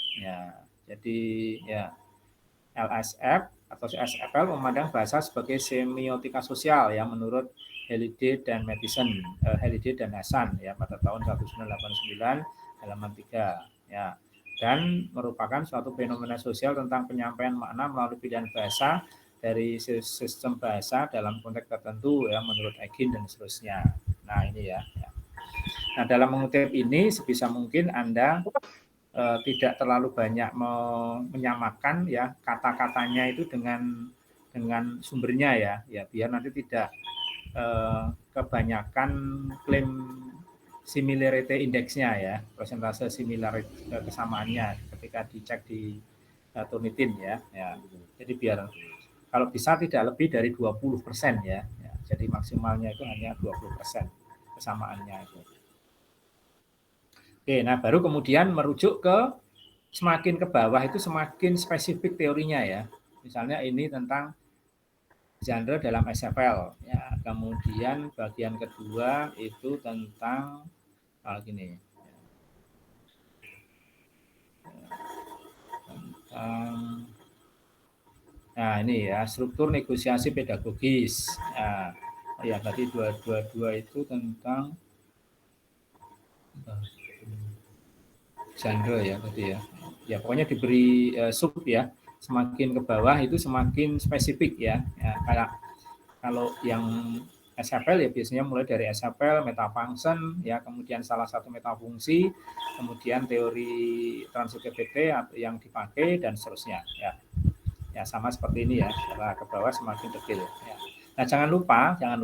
Jadi ya LSF atau SFL memandang bahasa sebagai semiotika sosial ya, menurut Halliday dan Matheson, Halliday dan Hasan ya, pada tahun 1989 halaman 3 ya, dan merupakan suatu fenomena sosial tentang penyampaian makna melalui pilihan bahasa dari sistem bahasa dalam konteks tertentu ya, menurut Egin dan seterusnya. Nah ini ya. Nah dalam mengutip ini sebisa mungkin Anda tidak terlalu banyak menyamakan ya kata-katanya itu dengan sumbernya ya, biar nanti tidak kebanyakan klaim similarity indeksnya ya, persentase similarity kesamaannya ketika dicek di Turnitin ya. Jadi biar kalau bisa tidak lebih dari 20% ya. Jadi maksimalnya itu hanya 20% kesamaannya itu. Oke, nah baru kemudian merujuk ke semakin ke bawah itu semakin spesifik teorinya ya. Misalnya ini tentang genre dalam SFL ya. Kemudian bagian kedua itu tentang gini. Nah, ini ya, struktur negosiasi pedagogis. Nah, ya tadi 222 itu tentang genre ya tadi ya. Ya pokoknya diberi sub ya. Semakin ke bawah itu semakin spesifik ya. Kayak kalau yang SFL ya biasanya mulai dari SFL, metafunction ya, kemudian salah satu metafungsi, kemudian teori transit PPT yang dipakai dan seterusnya ya. Ya sama seperti ini ya, setelah ke bawah semakin detail ya. Nah, jangan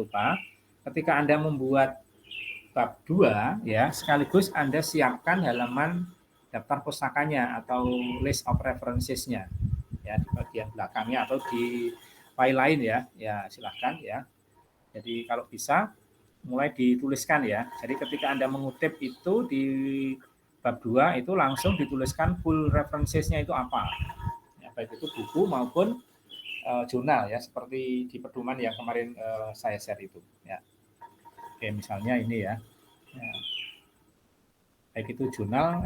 lupa ketika Anda membuat bab 2 ya, sekaligus Anda siapkan halaman daftar pustakanya atau list of references-nya ya, di bagian belakangnya atau di file lain ya silahkan ya. Jadi kalau bisa mulai dituliskan ya. Jadi ketika Anda mengutip itu di bab 2 itu langsung dituliskan full references-nya itu apa. Ya, baik itu buku maupun jurnal ya, seperti di pedoman yang kemarin saya share itu ya. Oke, misalnya ini ya. Baik itu jurnal,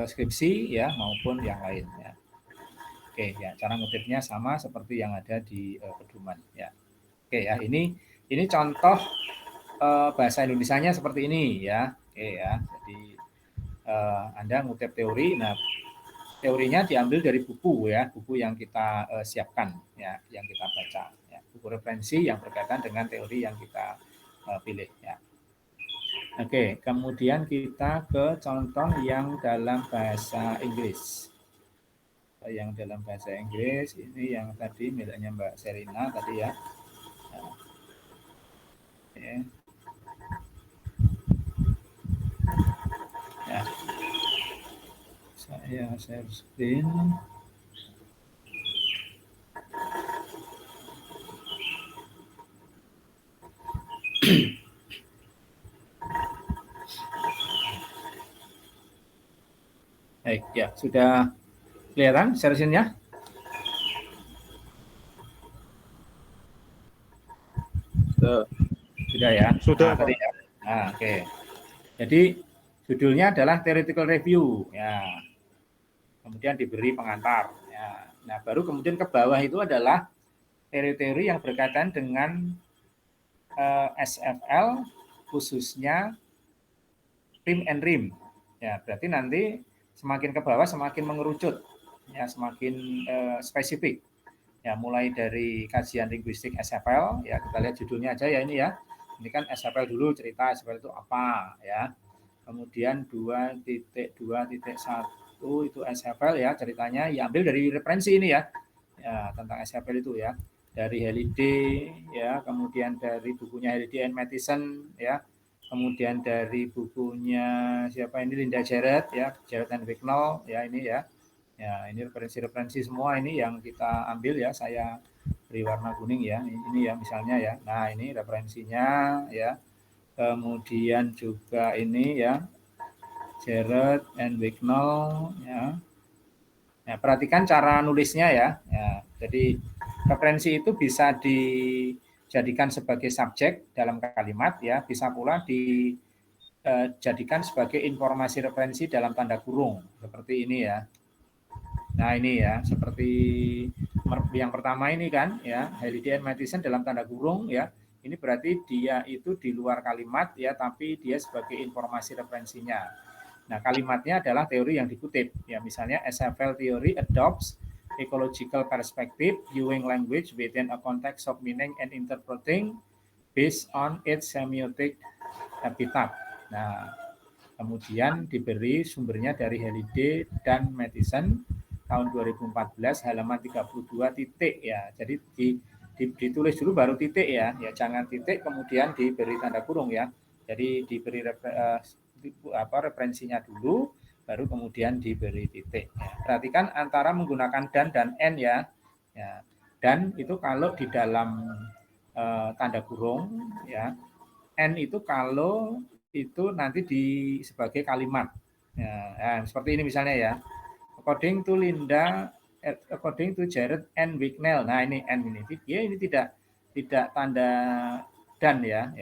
skripsi ya maupun yang lain ya. Oke ya, cara ngutipnya sama seperti yang ada di pedoman ya. Oke ya, ini contoh bahasa Indonesianya seperti ini ya. Oke ya, jadi Anda ngutip teori, nah teorinya diambil dari buku ya, buku yang kita siapkan ya, yang kita baca ya, buku referensi yang berkaitan dengan teori yang kita pilih ya. Oke, kemudian kita ke contoh yang dalam bahasa Inggris. Yang dalam bahasa Inggris ini yang tadi miliknya Mbak Serina tadi ya. Oke. Ya. Saya share screen. Baik ya, sudah kelihatan share-nya? Sudah ya? Sudah, tadi ya. Nah, oke. Jadi judulnya adalah theoretical review ya. Kemudian diberi pengantar ya. Nah, baru kemudian ke bawah itu adalah teori-teori yang berkaitan dengan SFL, khususnya rim and rim. Ya, berarti nanti semakin ke bawah semakin mengerucut, ya, semakin spesifik. Ya, mulai dari kajian linguistik SFL, ya kita lihat judulnya aja ya ini ya. Ini kan SFL dulu, cerita SFL itu apa ya. Kemudian 2.2.1 itu SFL ya, ceritanya ya ambil dari referensi ini ya. Ya, tentang SFL itu ya. Dari Halliday ya, kemudian dari bukunya Halliday and Matheson ya. Kemudian dari bukunya siapa ini, Linda Jarrett ya, Jarrett and Wicknell ya ini ya. Ya, ini referensi-referensi semua ini yang kita ambil ya, saya beri warna kuning ya. Ini ya misalnya ya. Nah, ini referensinya ya. Kemudian juga ini ya, Jarrett and Wicknell ya. Ya, perhatikan cara nulisnya ya. Ya, jadi referensi itu bisa dijadikan sebagai subjek dalam kalimat ya, bisa pula dijadikan sebagai informasi referensi dalam tanda kurung seperti ini ya. Nah ini ya, seperti yang pertama ini kan ya, Halliday and Matheson dalam tanda kurung ya. Ini berarti dia itu di luar kalimat ya, tapi dia sebagai informasi referensinya. Nah kalimatnya adalah teori yang dikutip ya, misalnya SFL theory adopts ecological perspective viewing language within a context of meaning and interpreting based on its semiotic habitat. Nah kemudian diberi sumbernya dari Halliday dan Matheson tahun 2014 halaman 32 titik ya. Jadi ditulis dulu baru titik ya. Ya jangan titik kemudian diberi tanda kurung ya. Jadi diberi referensinya dulu baru kemudian diberi titik. Ya. Perhatikan antara menggunakan dan n ya. Ya. Dan itu kalau di dalam tanda kurung ya. N itu kalau itu nanti sebagai kalimat. Ya, seperti ini misalnya ya. According to Linda, according to Jarrett and Wicknell. Nah ini N ini, ya ini tidak tanda dan ya,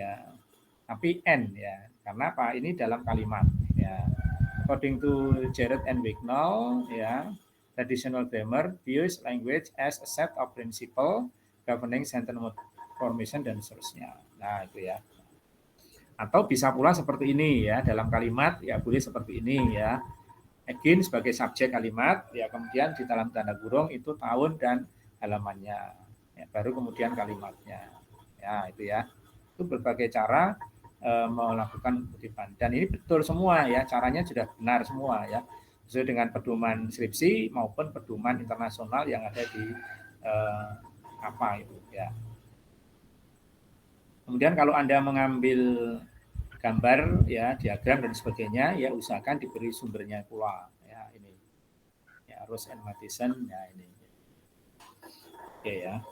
tapi N ya. Karena apa? Ini dalam kalimat. Ya. According to Jarrett and Wicknell, ya, traditional grammar views language as a set of principle governing sentence formation dan seterusnya. Nah itu ya. Atau bisa pula seperti ini ya, dalam kalimat ya boleh seperti ini ya. Again sebagai subjek kalimat, ya kemudian di dalam tanda kurung itu tahun dan halamannya, ya, baru kemudian kalimatnya, ya itu ya, itu berbagai cara melakukan kutipan dan ini betul semua ya, caranya sudah benar semua ya, sesuai dengan pedoman skripsi maupun pedoman internasional yang ada di apa itu ya. Kemudian kalau Anda mengambil gambar ya, diagram dan sebagainya ya, usahakan diberi sumbernya pula ya, ini ya, Rose and Matheson ya ini. Oke ya,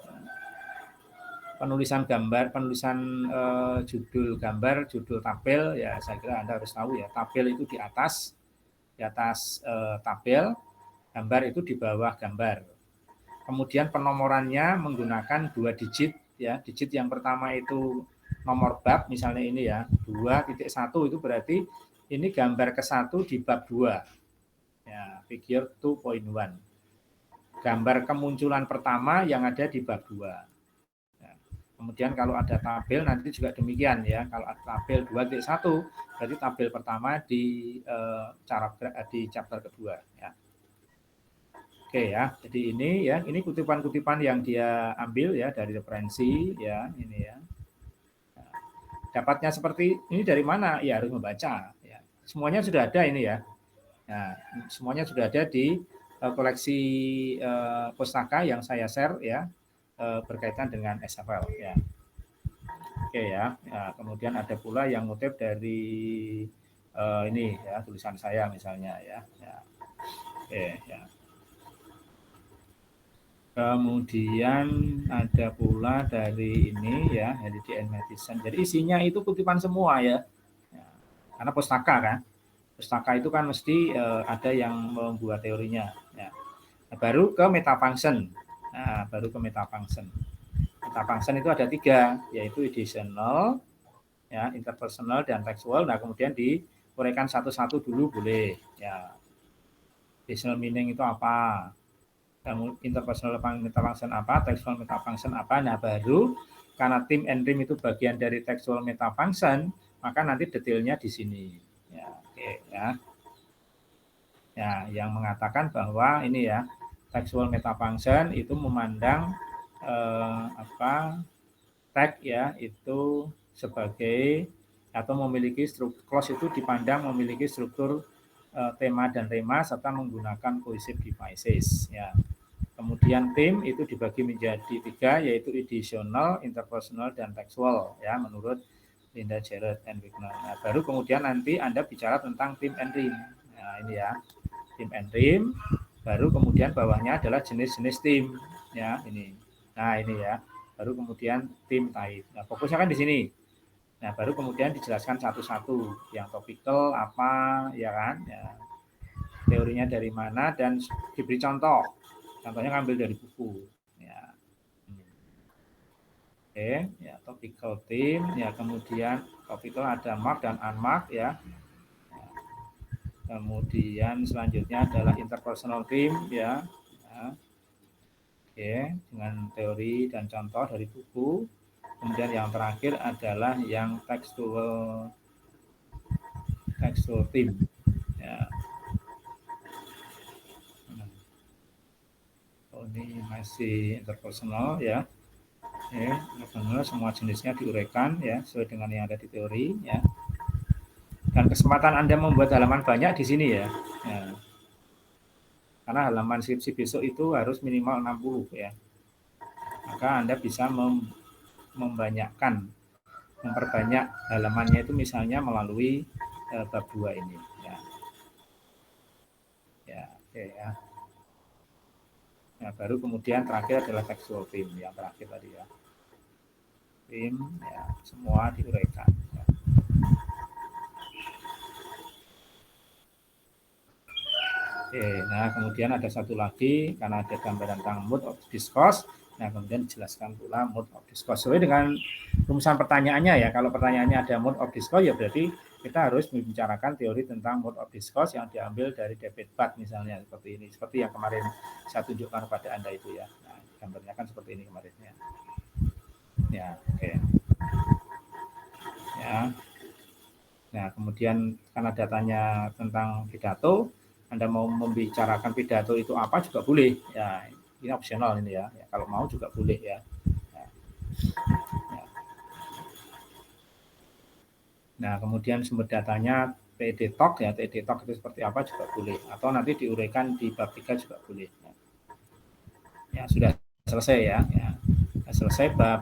penulisan gambar, penulisan judul gambar, judul tabel ya, saya kira Anda harus tahu ya, tabel itu di atas tabel, gambar itu di bawah gambar. Kemudian penomorannya menggunakan 2 digit ya, digit yang pertama itu nomor bab, misalnya ini ya, 2.1 itu berarti ini gambar ke-1 di bab 2. Ya, figure 2.1. Gambar kemunculan pertama yang ada di bab 2. Ya. Kemudian kalau ada tabel nanti juga demikian ya, kalau ada tabel 2.1 berarti tabel pertama di chapter kedua ya. Oke ya, jadi ini kutipan-kutipan yang dia ambil ya dari referensi ya, ini ya. Dapatnya seperti ini dari mana? Ya harus membaca. Ya. Semuanya sudah ada ini ya. Nah, semuanya sudah ada di koleksi pustaka yang saya share ya, berkaitan dengan SFL ya. Oke ya. Kemudian ada pula yang ngutip dari ini ya, tulisan saya misalnya ya. Oke ya. Kemudian ada pula dari ini ya, Halliday and Matheson. Jadi isinya itu kutipan semua ya. Karena pustaka kan. Pustaka itu kan mesti ada yang membuat teorinya. Ya. Nah, baru ke metafunction. Nah, baru ke metafunction. Metafunction itu ada 3, yaitu editional, ya, interpersonal dan textual. Nah, kemudian diuraikan satu-satu dulu boleh. Ya. Editional meaning itu apa? interpersonal metafunction apa, textual metafunction apa. Nah, baru karena theme and rhyme itu bagian dari textual metafunction, maka nanti detailnya di sini. Ya, oke ya. Ya, yang mengatakan bahwa ini ya, textual metafunction itu memandang tag ya itu sebagai atau memiliki struktur clause itu dipandang memiliki struktur tema dan rema serta menggunakan cohesive devices ya. Kemudian theme itu dibagi menjadi 3 yaitu editional, interpersonal dan textual ya menurut Linda Jarrett and Wigner. Nah, baru kemudian nanti Anda bicara tentang theme and rhyme. Nah, ini ya. Theme and rhyme, baru kemudian bawahnya adalah jenis-jenis theme ya ini. Nah, ini ya. Baru kemudian theme type. Nah, fokusnya kan di sini. Nah, baru kemudian dijelaskan satu-satu yang topical apa ya kan? Ya. Teorinya dari mana dan diberi contoh. Contohnya ngambil dari buku ya. Oke, ya topical theme ya, kemudian topical ada mark dan unmark ya. Kemudian selanjutnya adalah interpersonal theme ya. Oke, dengan teori dan contoh dari buku. Kemudian yang terakhir adalah yang textual theme ya. Oh, ini masih interpersonal ya. Semua jenisnya diuraikan ya sesuai dengan yang ada di teori ya. Dan kesempatan Anda membuat halaman banyak di sini ya. Karena halaman skripsi besok itu harus minimal 60 ya. Maka Anda bisa memperbanyak halamannya itu misalnya melalui bab 2 ini ya. Ya, oke ya. Nah, baru kemudian terakhir adalah textual theme yang terakhir tadi ya. Theme ya, semua diuraikan ya. Oke, nah kemudian ada satu lagi karena ada gambaran tentang mode of discourse. Nah, kemudian dijelaskan pula mode of discourse. Sesuai dengan rumusan pertanyaannya ya. Kalau pertanyaannya ada mode of discourse ya berarti kita harus membicarakan teori tentang mode of discourse yang diambil dari David Butt misalnya seperti ini. Seperti yang kemarin saya tunjukkan pada Anda itu ya. Nah, gambarnya kan seperti ini kemarin ya. Ya, oke. Ya. Nah, kemudian karena datanya tentang pidato, Anda mau membicarakan pidato itu apa juga boleh. Ya, ini opsional ini ya. Kalau mau juga boleh ya. Nah, kemudian sumber datanya TED Talk ya. TED Talk itu seperti apa juga boleh. Atau nanti diuraikan di bab 3 juga boleh. Ya, sudah selesai ya. Sudah selesai bab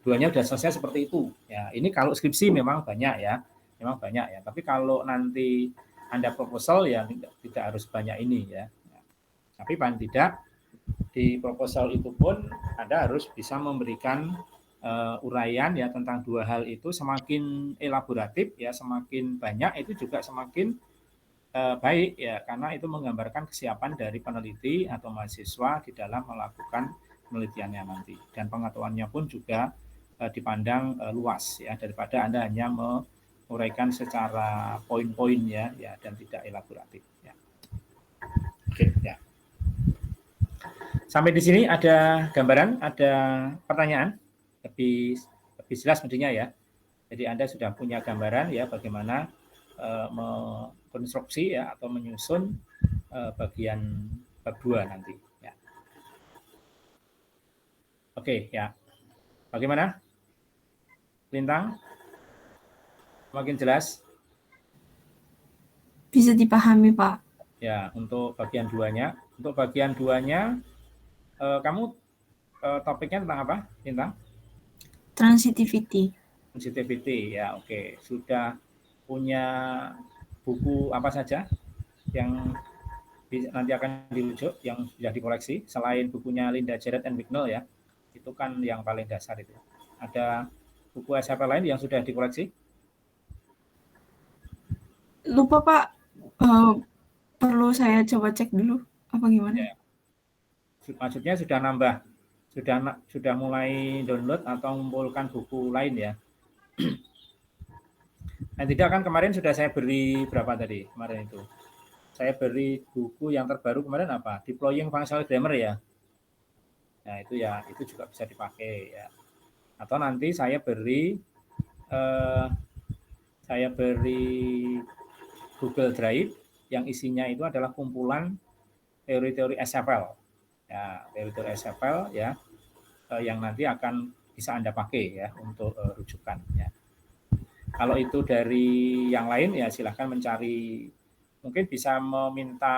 2-nya sudah selesai seperti itu. Ya, ini kalau skripsi memang banyak ya. Memang banyak ya. Tapi kalau nanti Anda proposal ya tidak harus banyak ini ya. Tapi paling tidak di proposal itu pun Anda harus bisa memberikan uraian ya tentang dua hal itu. Semakin elaboratif ya, semakin banyak itu juga semakin baik ya, karena itu menggambarkan kesiapan dari peneliti atau mahasiswa di dalam melakukan penelitiannya nanti, dan pengetahuannya pun juga dipandang luas ya, daripada Anda hanya menguraikan secara poin-poin ya dan tidak elaboratif ya. Oke ya. Sampai di sini ada gambaran, ada pertanyaan lebih jelas mestinya ya. Jadi Anda sudah punya gambaran ya bagaimana mengkonstruksi ya atau menyusun bagian bab 2 nanti ya. Oke ya. Bagaimana? Lintang? Makin jelas? Bisa dipahami, Pak. Ya, untuk bagian 2-nya. Untuk bagian 2-nya kamu topiknya tentang apa, Lintang? Transitivity. Sensitivity ya, oke. Sudah punya buku apa saja yang nanti akan dirujuk yang sudah dikoleksi selain bukunya Linda Jarrett and Wigner ya, itu kan yang paling dasar itu. Ada buku SFP lain yang sudah dikoleksi? Lupa Pak, perlu saya coba cek dulu apa gimana? Ya. Maksudnya sudah nambah, sudah mulai download atau mengumpulkan buku lain ya? Nah, tidak kan kemarin sudah saya beri berapa tadi kemarin itu? saya beri buku yang terbaru kemarin apa? Deploying Functional Grammar ya. Nah, itu juga bisa dipakai ya. Atau nanti saya beri Google Drive yang isinya itu adalah kumpulan teori-teori SFL. Ya, teori-teori SFL ya yang nanti akan bisa Anda pakai ya untuk rujukan ya. Kalau itu dari yang lain ya silahkan mencari, mungkin bisa meminta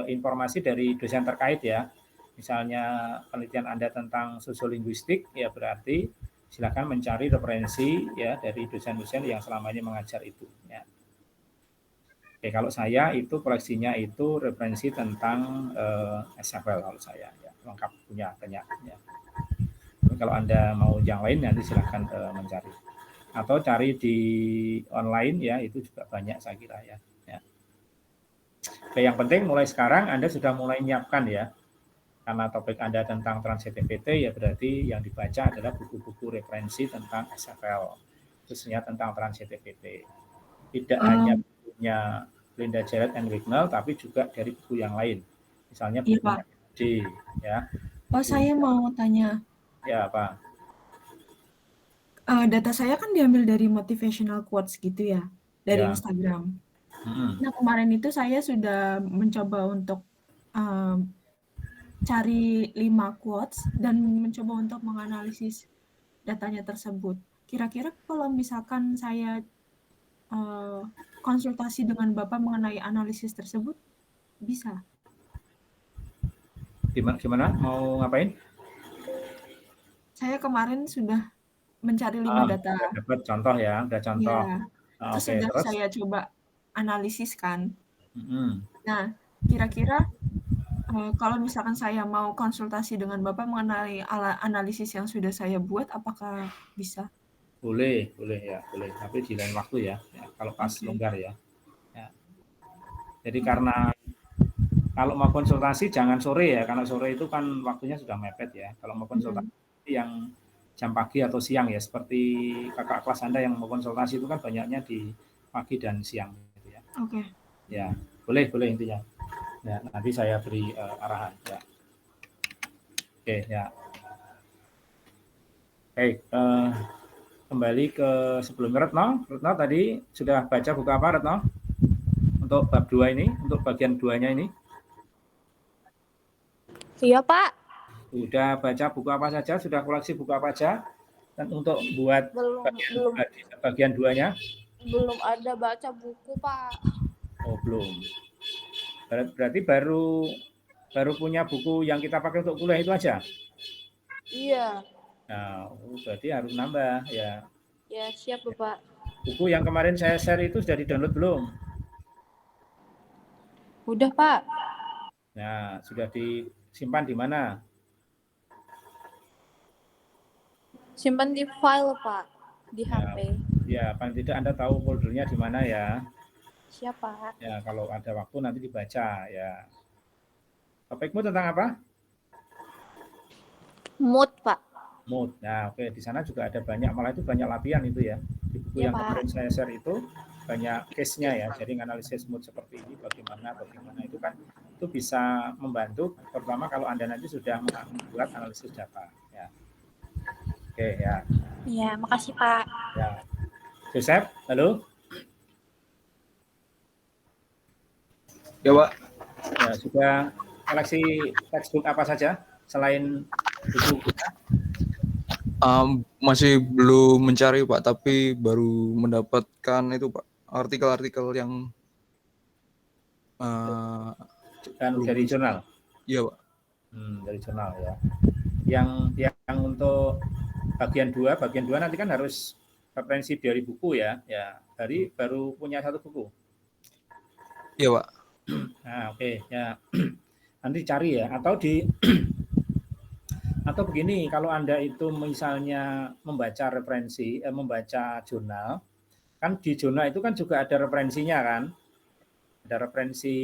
informasi dari dosen terkait ya. Misalnya penelitian Anda tentang sosiolinguistik ya berarti silakan mencari referensi ya dari dosen-dosen yang selama ini mengajar itu ya. Oke, kalau saya itu koleksinya itu referensi tentang SFL kalau saya ya, lengkap punya banyak ya. Tapi kalau Anda mau yang lain nanti silakan mencari atau cari di online ya, itu juga banyak saya kira ya. Oke, yang penting mulai sekarang Anda sudah mulai menyiapkan ya. Karena topik Anda tentang TransCTPT ya berarti yang dibaca adalah buku-buku referensi tentang SFL, khususnya tentang TransCTPT. Tidak hanya bukunya Linda Jarrett and Wignall, tapi juga dari buku yang lain. Misalnya bukunya D ya. Oh, saya mau tanya. Ya, apa? Data saya kan diambil dari motivational quotes gitu ya, dari Ya. Instagram. Nah, kemarin itu saya sudah mencoba untuk cari 5 quotes dan mencoba untuk menganalisis datanya tersebut. Kira-kira kalau misalkan saya konsultasi dengan Bapak mengenai analisis tersebut, bisa? Gimana? Mau ngapain? Saya kemarin sudah mencari 5 data. Udah dapat contoh ya, udah contoh. Ya, terus Oke, sudah terus? saya coba analisis kan. Mm-hmm. Nah, kira-kira kalau misalkan saya mau konsultasi dengan Bapak mengenai analisis yang sudah saya buat, apakah bisa? Boleh ya, boleh. Tapi di lain waktu ya, kalau pas longgar ya. Jadi karena kalau mau konsultasi jangan sore ya, karena sore itu kan waktunya sudah mepet ya. Kalau mau konsultasi yang jam pagi atau siang ya, seperti kakak kelas Anda yang mau konsultasi itu kan banyaknya di pagi dan siang gitu ya. Oke. Ya, boleh intinya. Ya, nanti saya beri arahan ya. Oke, ya. Baik, kembali ke sebelumnya Retno tadi sudah baca buku apa Retno? Untuk bab 2 ini, untuk bagian 2-nya ini? Iya, Pak. Sudah baca buku apa saja? Sudah koleksi buku apa saja? Dan untuk buat bagian 2-nya? Belum ada baca buku, Pak. Oh, belum. Berarti baru punya buku yang kita pakai untuk kuliah itu aja? Iya. Nah, berarti harus nambah ya. Ya, siap, Bapak. Buku yang kemarin saya share itu sudah di-download belum? Udah, Pak. Nah, sudah disimpan di mana? Simpan di file, Pak. Di HP. Ya, paling tidak Anda tahu foldernya di mana ya. Siap, Pak. Ya, kalau ada waktu nanti dibaca ya. Topikmu tentang apa? Mood, Pak. Mood. Nah, oke, di sana juga ada banyak, malah itu banyak latihan itu ya. Di buku yang kemarin saya share itu banyak case-nya ya. Jadi analisis mood seperti ini bagaimana itu kan itu bisa membantu terutama kalau Anda nanti sudah membuat analisis data ya. Oke ya. Iya, makasih Pak. Ya. Joseph, halo. Ya, Pak. Ya, sudah koleksi textbook apa saja selain buku kita? Masih belum mencari Pak, tapi baru mendapatkan itu Pak, artikel-artikel yang dari jurnal. Iya Pak. Dari jurnal ya. Yang untuk bagian 2 nanti kan harus referensi dari buku ya. Ya, dari baru punya 1 buku. Iya Pak. Nah, oke ya. Nanti cari ya atau begini, kalau Anda itu misalnya membaca referensi, membaca jurnal, kan di jurnal itu kan juga ada referensinya kan, ada referensi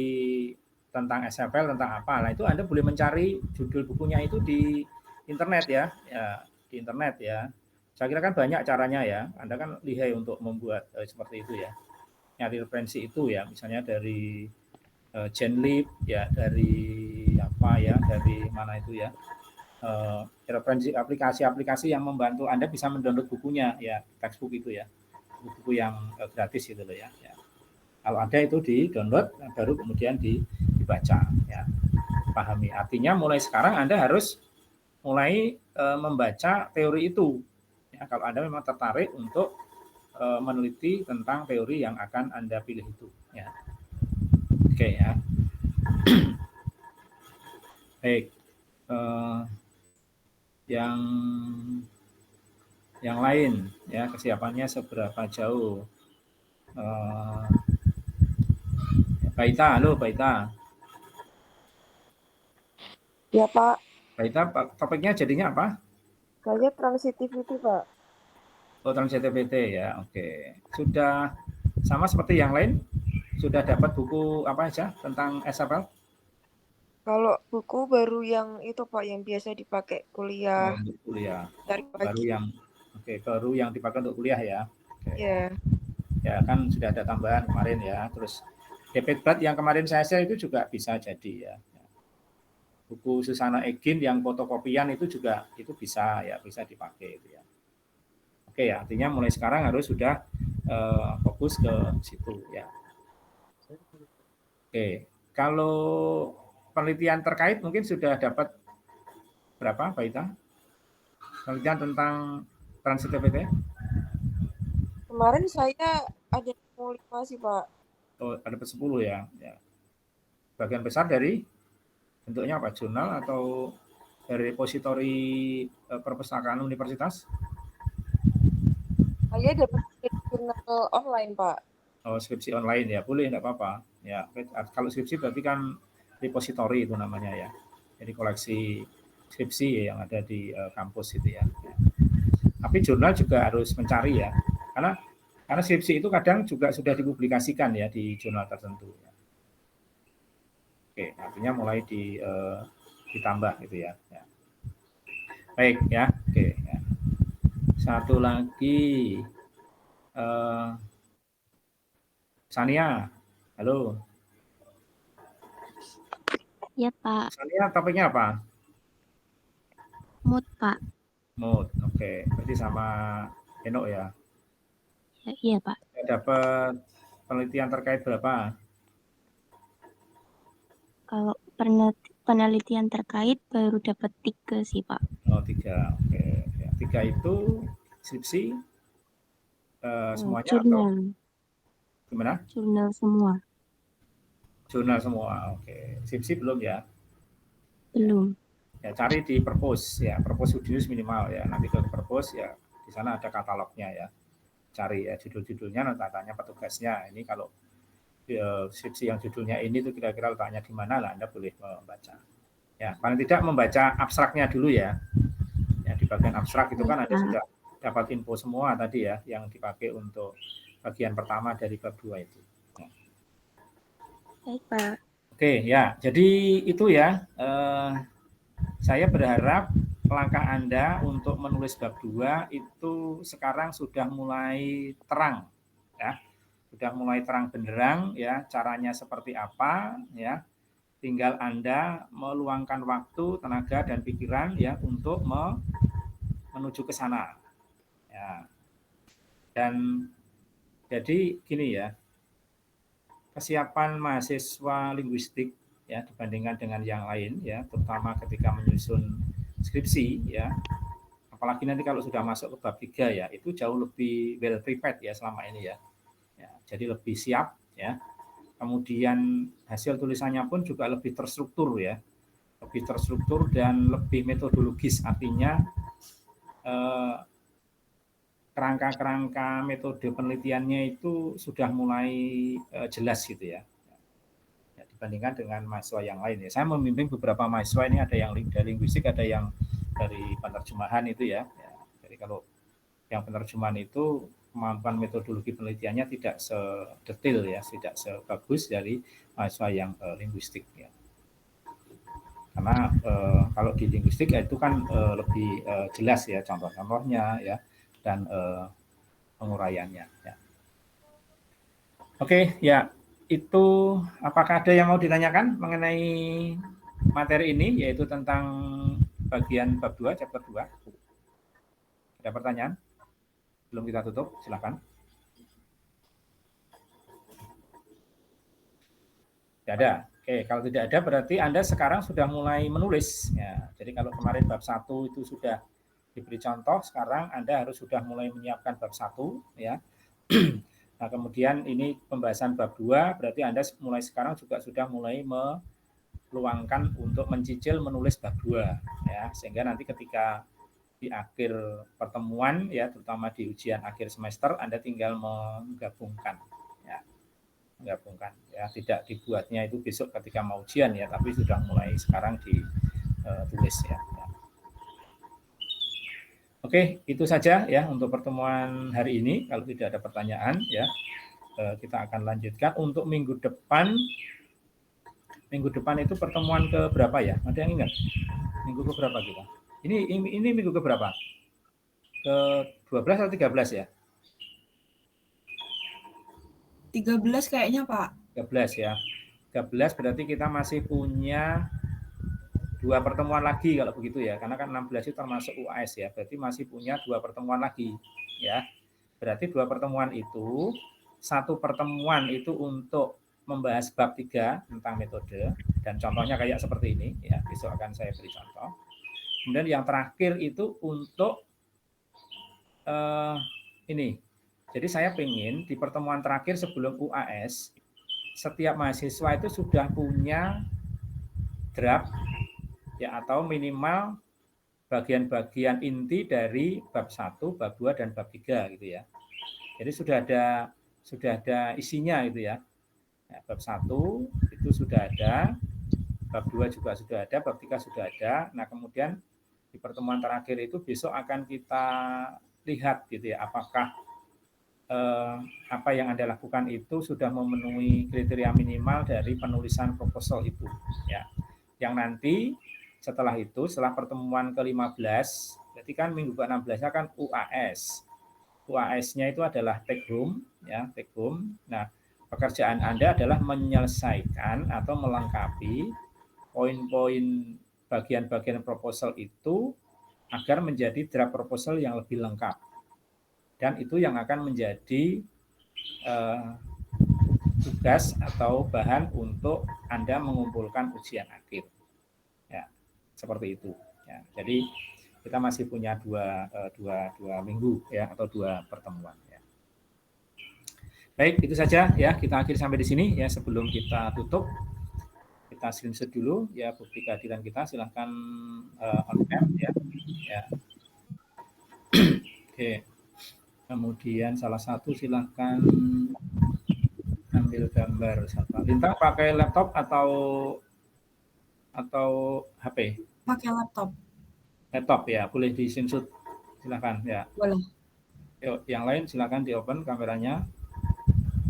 tentang SFL, tentang apa, nah itu Anda boleh mencari judul bukunya itu di internet ya, di internet ya. Saya kira kan banyak caranya ya, Anda kan lihai untuk membuat seperti itu ya, nyari referensi itu ya, misalnya dari Genlib ya, dari apa ya, dari mana itu ya, referensi aplikasi-aplikasi yang membantu Anda bisa mendownload bukunya ya, textbook itu ya, buku yang gratis gitu loh ya. Kalau ada itu di-download baru kemudian dibaca ya, pahami. Artinya mulai sekarang Anda harus mulai membaca teori itu ya, kalau Anda memang tertarik untuk meneliti tentang teori yang akan Anda pilih itu ya. Oke ya. Baik. Yang lain ya, kesiapannya seberapa jauh? Baita, halo Baita. Ya Pak, Baita, topiknya jadinya apa? saya transitivity Pak. Oh, transitivity ya, oke. Sudah sama seperti yang lain? Sudah dapat buku apa aja tentang SFL? Kalau buku baru yang itu Pak, yang biasa dipakai kuliah. Untuk kuliah. Dari Baru pagi. baru yang dipakai untuk kuliah ya. Iya. Ya kan sudah ada tambahan kemarin ya. Terus DPTBAT yang kemarin saya share itu juga bisa jadi ya. Buku Susana Egin yang fotokopian itu juga itu bisa ya, bisa dipakai itu ya. Oke ya, artinya mulai sekarang harus sudah fokus ke situ ya. Oke, kalau penelitian terkait mungkin sudah dapat berapa, Pak Ita? Penelitian tentang transitivity? Kemarin saya ada 5 sih Pak. Oh, ada 10 ya. Bagian besar dari bentuknya apa? Jurnal atau dari repositori perpustakaan universitas? Saya dapat jurnal online Pak. Oh, skripsi online ya, boleh, enggak apa-apa. Ya, kalau skripsi berarti kan repositori itu namanya ya. Jadi koleksi skripsi yang ada di kampus itu ya. Tapi jurnal juga harus mencari ya. Karena skripsi itu kadang juga sudah dipublikasikan ya di jurnal tertentu ya. Oke, artinya mulai ditambah gitu ya. Baik ya, oke ya. Satu lagi Sania, halo. Ya Pak, Sania, topiknya apa? mood Pak. Mood, oke. Berarti sama Eno ya. Ya, iya Pak. Dapat penelitian terkait berapa? Kalau penelitian terkait baru dapat 3 sih Pak. Oh, 3, oke. Ya, 3 itu skripsi semuanya atau Jurnal, gimana? jurnal semua. Jurnal semua, oke. Skripsi belum ya? Belum. Ya, cari di perpus ya, perpus Studius minimal ya. Nanti ke perpus ya, di sana ada katalognya ya. Cari ya judul-judulnya, letaknya petugasnya. Ini kalau skripsi yang judulnya ini tuh kira-kira letaknya di mana lah, Anda boleh membaca. Ya, paling tidak membaca abstraknya dulu ya. Ya, di bagian abstrak itu kan Anda sudah dapat info semua tadi ya, yang dipakai untuk bagian pertama dari bab 2 itu. Ya. Baik Pak. Oke ya, jadi itu ya. Saya berharap langkah Anda untuk menulis bab 2 itu sekarang sudah mulai terang ya. Sudah mulai terang benderang ya, caranya seperti apa ya. Tinggal Anda meluangkan waktu, tenaga dan pikiran ya untuk menuju ke sana. Ya. Dan jadi gini ya. Kesiapan mahasiswa linguistik ya dibandingkan dengan yang lain ya, terutama ketika menyusun skripsi ya, apalagi nanti kalau sudah masuk ke bab 3 ya, itu jauh lebih well prepared ya selama ini ya. Jadi lebih siap ya. Kemudian hasil tulisannya pun juga lebih terstruktur ya, lebih terstruktur dan lebih metodologis, artinya kerangka-kerangka metode penelitiannya itu sudah mulai jelas gitu ya. Dibandingkan dengan mahasiswa yang lain ya. Saya membimbing beberapa mahasiswa ini, ada yang dari linguistik, ada yang dari penerjemahan itu ya. Jadi kalau yang penerjemahan itu kemampuan metodologi penelitiannya tidak sedetail ya, tidak sebagus dari mahasiswa yang linguistik ya. Karena kalau di linguistik ya itu kan lebih jelas ya contoh-contohnya ya, dan penguraiannya ya. Oke ya. itu apakah ada yang mau ditanyakan mengenai materi ini, yaitu tentang bagian bab 2, chapter 2? Ada pertanyaan? Belum kita tutup, silakan. Tidak ada. Oke, kalau tidak ada berarti Anda sekarang sudah mulai menulis. Ya, jadi kalau kemarin bab 1 itu sudah diberi contoh, sekarang Anda harus sudah mulai menyiapkan bab 1. Ya. Nah, kemudian ini pembahasan bab 2, berarti Anda mulai sekarang juga sudah mulai meluangkan untuk mencicil menulis bab 2. Ya, sehingga nanti ketika di akhir pertemuan, ya terutama di ujian akhir semester, Anda tinggal menggabungkan. Menggabungkan ya, tidak dibuatnya itu besok ketika mau ujian ya, tapi sudah mulai sekarang ditulis ya. Oke, itu saja ya untuk pertemuan hari ini. Kalau tidak ada pertanyaan ya, kita akan lanjutkan untuk minggu depan. Minggu depan itu pertemuan ke berapa ya? Ada yang ingat? Minggu ke berapa kita? Ini minggu ke berapa? Ke 12 atau 13 ya? 13 kayaknya, Pak. 13 ya. 13 berarti kita masih punya 2 pertemuan lagi kalau begitu ya. Karena kan 16 itu termasuk UAS ya. Berarti masih punya 2 pertemuan lagi ya. Berarti 2 pertemuan itu, 1 pertemuan itu untuk membahas bab 3 tentang metode dan contohnya kayak seperti ini ya. Besok akan saya beri contoh. Kemudian yang terakhir itu untuk ini. Jadi saya ingin di pertemuan terakhir sebelum UAS, setiap mahasiswa itu sudah punya draft ya, atau minimal bagian-bagian inti dari bab 1, bab 2 dan bab 3 gitu ya. Jadi sudah ada isinya gitu ya. Ya, bab 1 itu sudah ada, bab 2 juga sudah ada, bab 3 sudah ada. Nah, kemudian di pertemuan terakhir itu besok akan kita lihat gitu ya, apakah apa yang Anda lakukan itu sudah memenuhi kriteria minimal dari penulisan proposal itu ya. Yang nanti setelah itu, setelah pertemuan ke-15, berarti kan minggu ke-16 kan UAS. UAS-nya itu adalah take home ya, take home. Nah, pekerjaan Anda adalah menyelesaikan atau melengkapi poin-poin bagian-bagian proposal itu agar menjadi draft proposal yang lebih lengkap. Dan itu yang akan menjadi tugas atau bahan untuk Anda mengumpulkan ujian akhir. Ya, seperti itu. Ya, jadi kita masih punya dua minggu ya, atau 2 pertemuan. Ya. Baik, itu saja ya. Kita akhiri sampai di sini ya. Sebelum kita tutup, kita screenshot dulu ya bukti kehadiran kita. Silahkan on cam ya. Ya. Oke. Kemudian salah satu silahkan ambil gambar. Lintang pakai laptop atau HP? Pakai laptop. Laptop ya, boleh di screenshot. Silahkan ya. Boleh. Yuk, yang lain silahkan di open kameranya.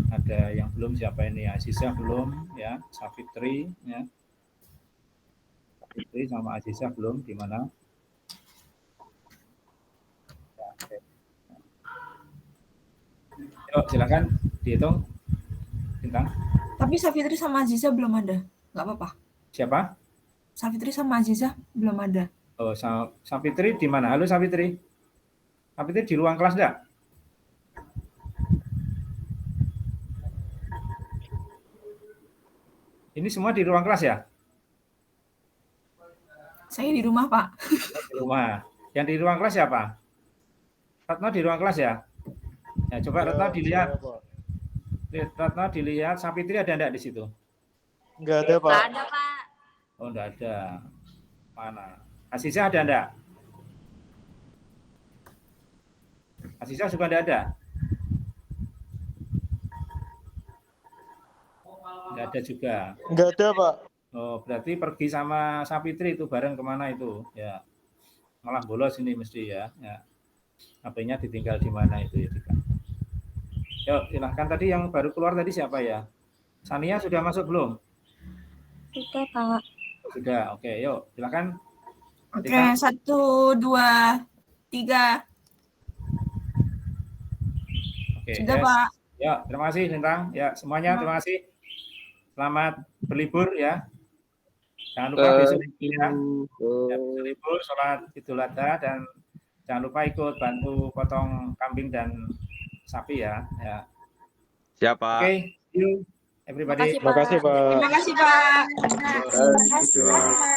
Ada yang belum, siapa ini? Aziza belum ya, Safitri ya. Safitri sama Aziza belum, di mana? Ya, oke. Yuk, silakan dihitung, Bintang. Tapi Safitri sama Aziza belum ada. Nggak apa-apa. Siapa? Safitri sama Aziza belum ada. Oh, Safitri di mana? Halo Safitri. Safitri di ruang kelas enggak? Ini semua di ruang kelas ya? Saya di rumah, Pak. Di rumah. Yang di ruang kelas siapa? Ratna di ruang kelas ya? Ya, coba Ratna dilihat. Ratna dilihat, Safitri ada enggak di situ? Enggak ada, Pak. Nggak ada, Pak. Oh, enggak ada. Mana? Aziza ada enggak? Aziza juga enggak ada? Enggak ada juga. Enggak ada, Pak. Oh, berarti pergi sama Safitri itu bareng kemana itu? Ya. Malah bolos ini mesti ya. Ya. HP-nya ditinggal di mana itu ya, Dika. Yuk, silahkan tadi yang baru keluar tadi siapa ya? Sania sudah masuk belum? Sudah, Pak. Sudah, oke. Yuk, silakan. Oke, 1, 2, 3. Oke, Sudah, yes. Pak. Ya, terima kasih Lintang. Ya, semuanya terima kasih. Selamat berlibur ya. Jangan lupa besok ya. Besok libur, sholat Idul Adha, dan jangan lupa ikut bantu potong kambing dan sapi ya. Siapa? Oke, see you everybody. Makasih, Pak. Makasih, Pak. Terima kasih, Pak. Terima kasih.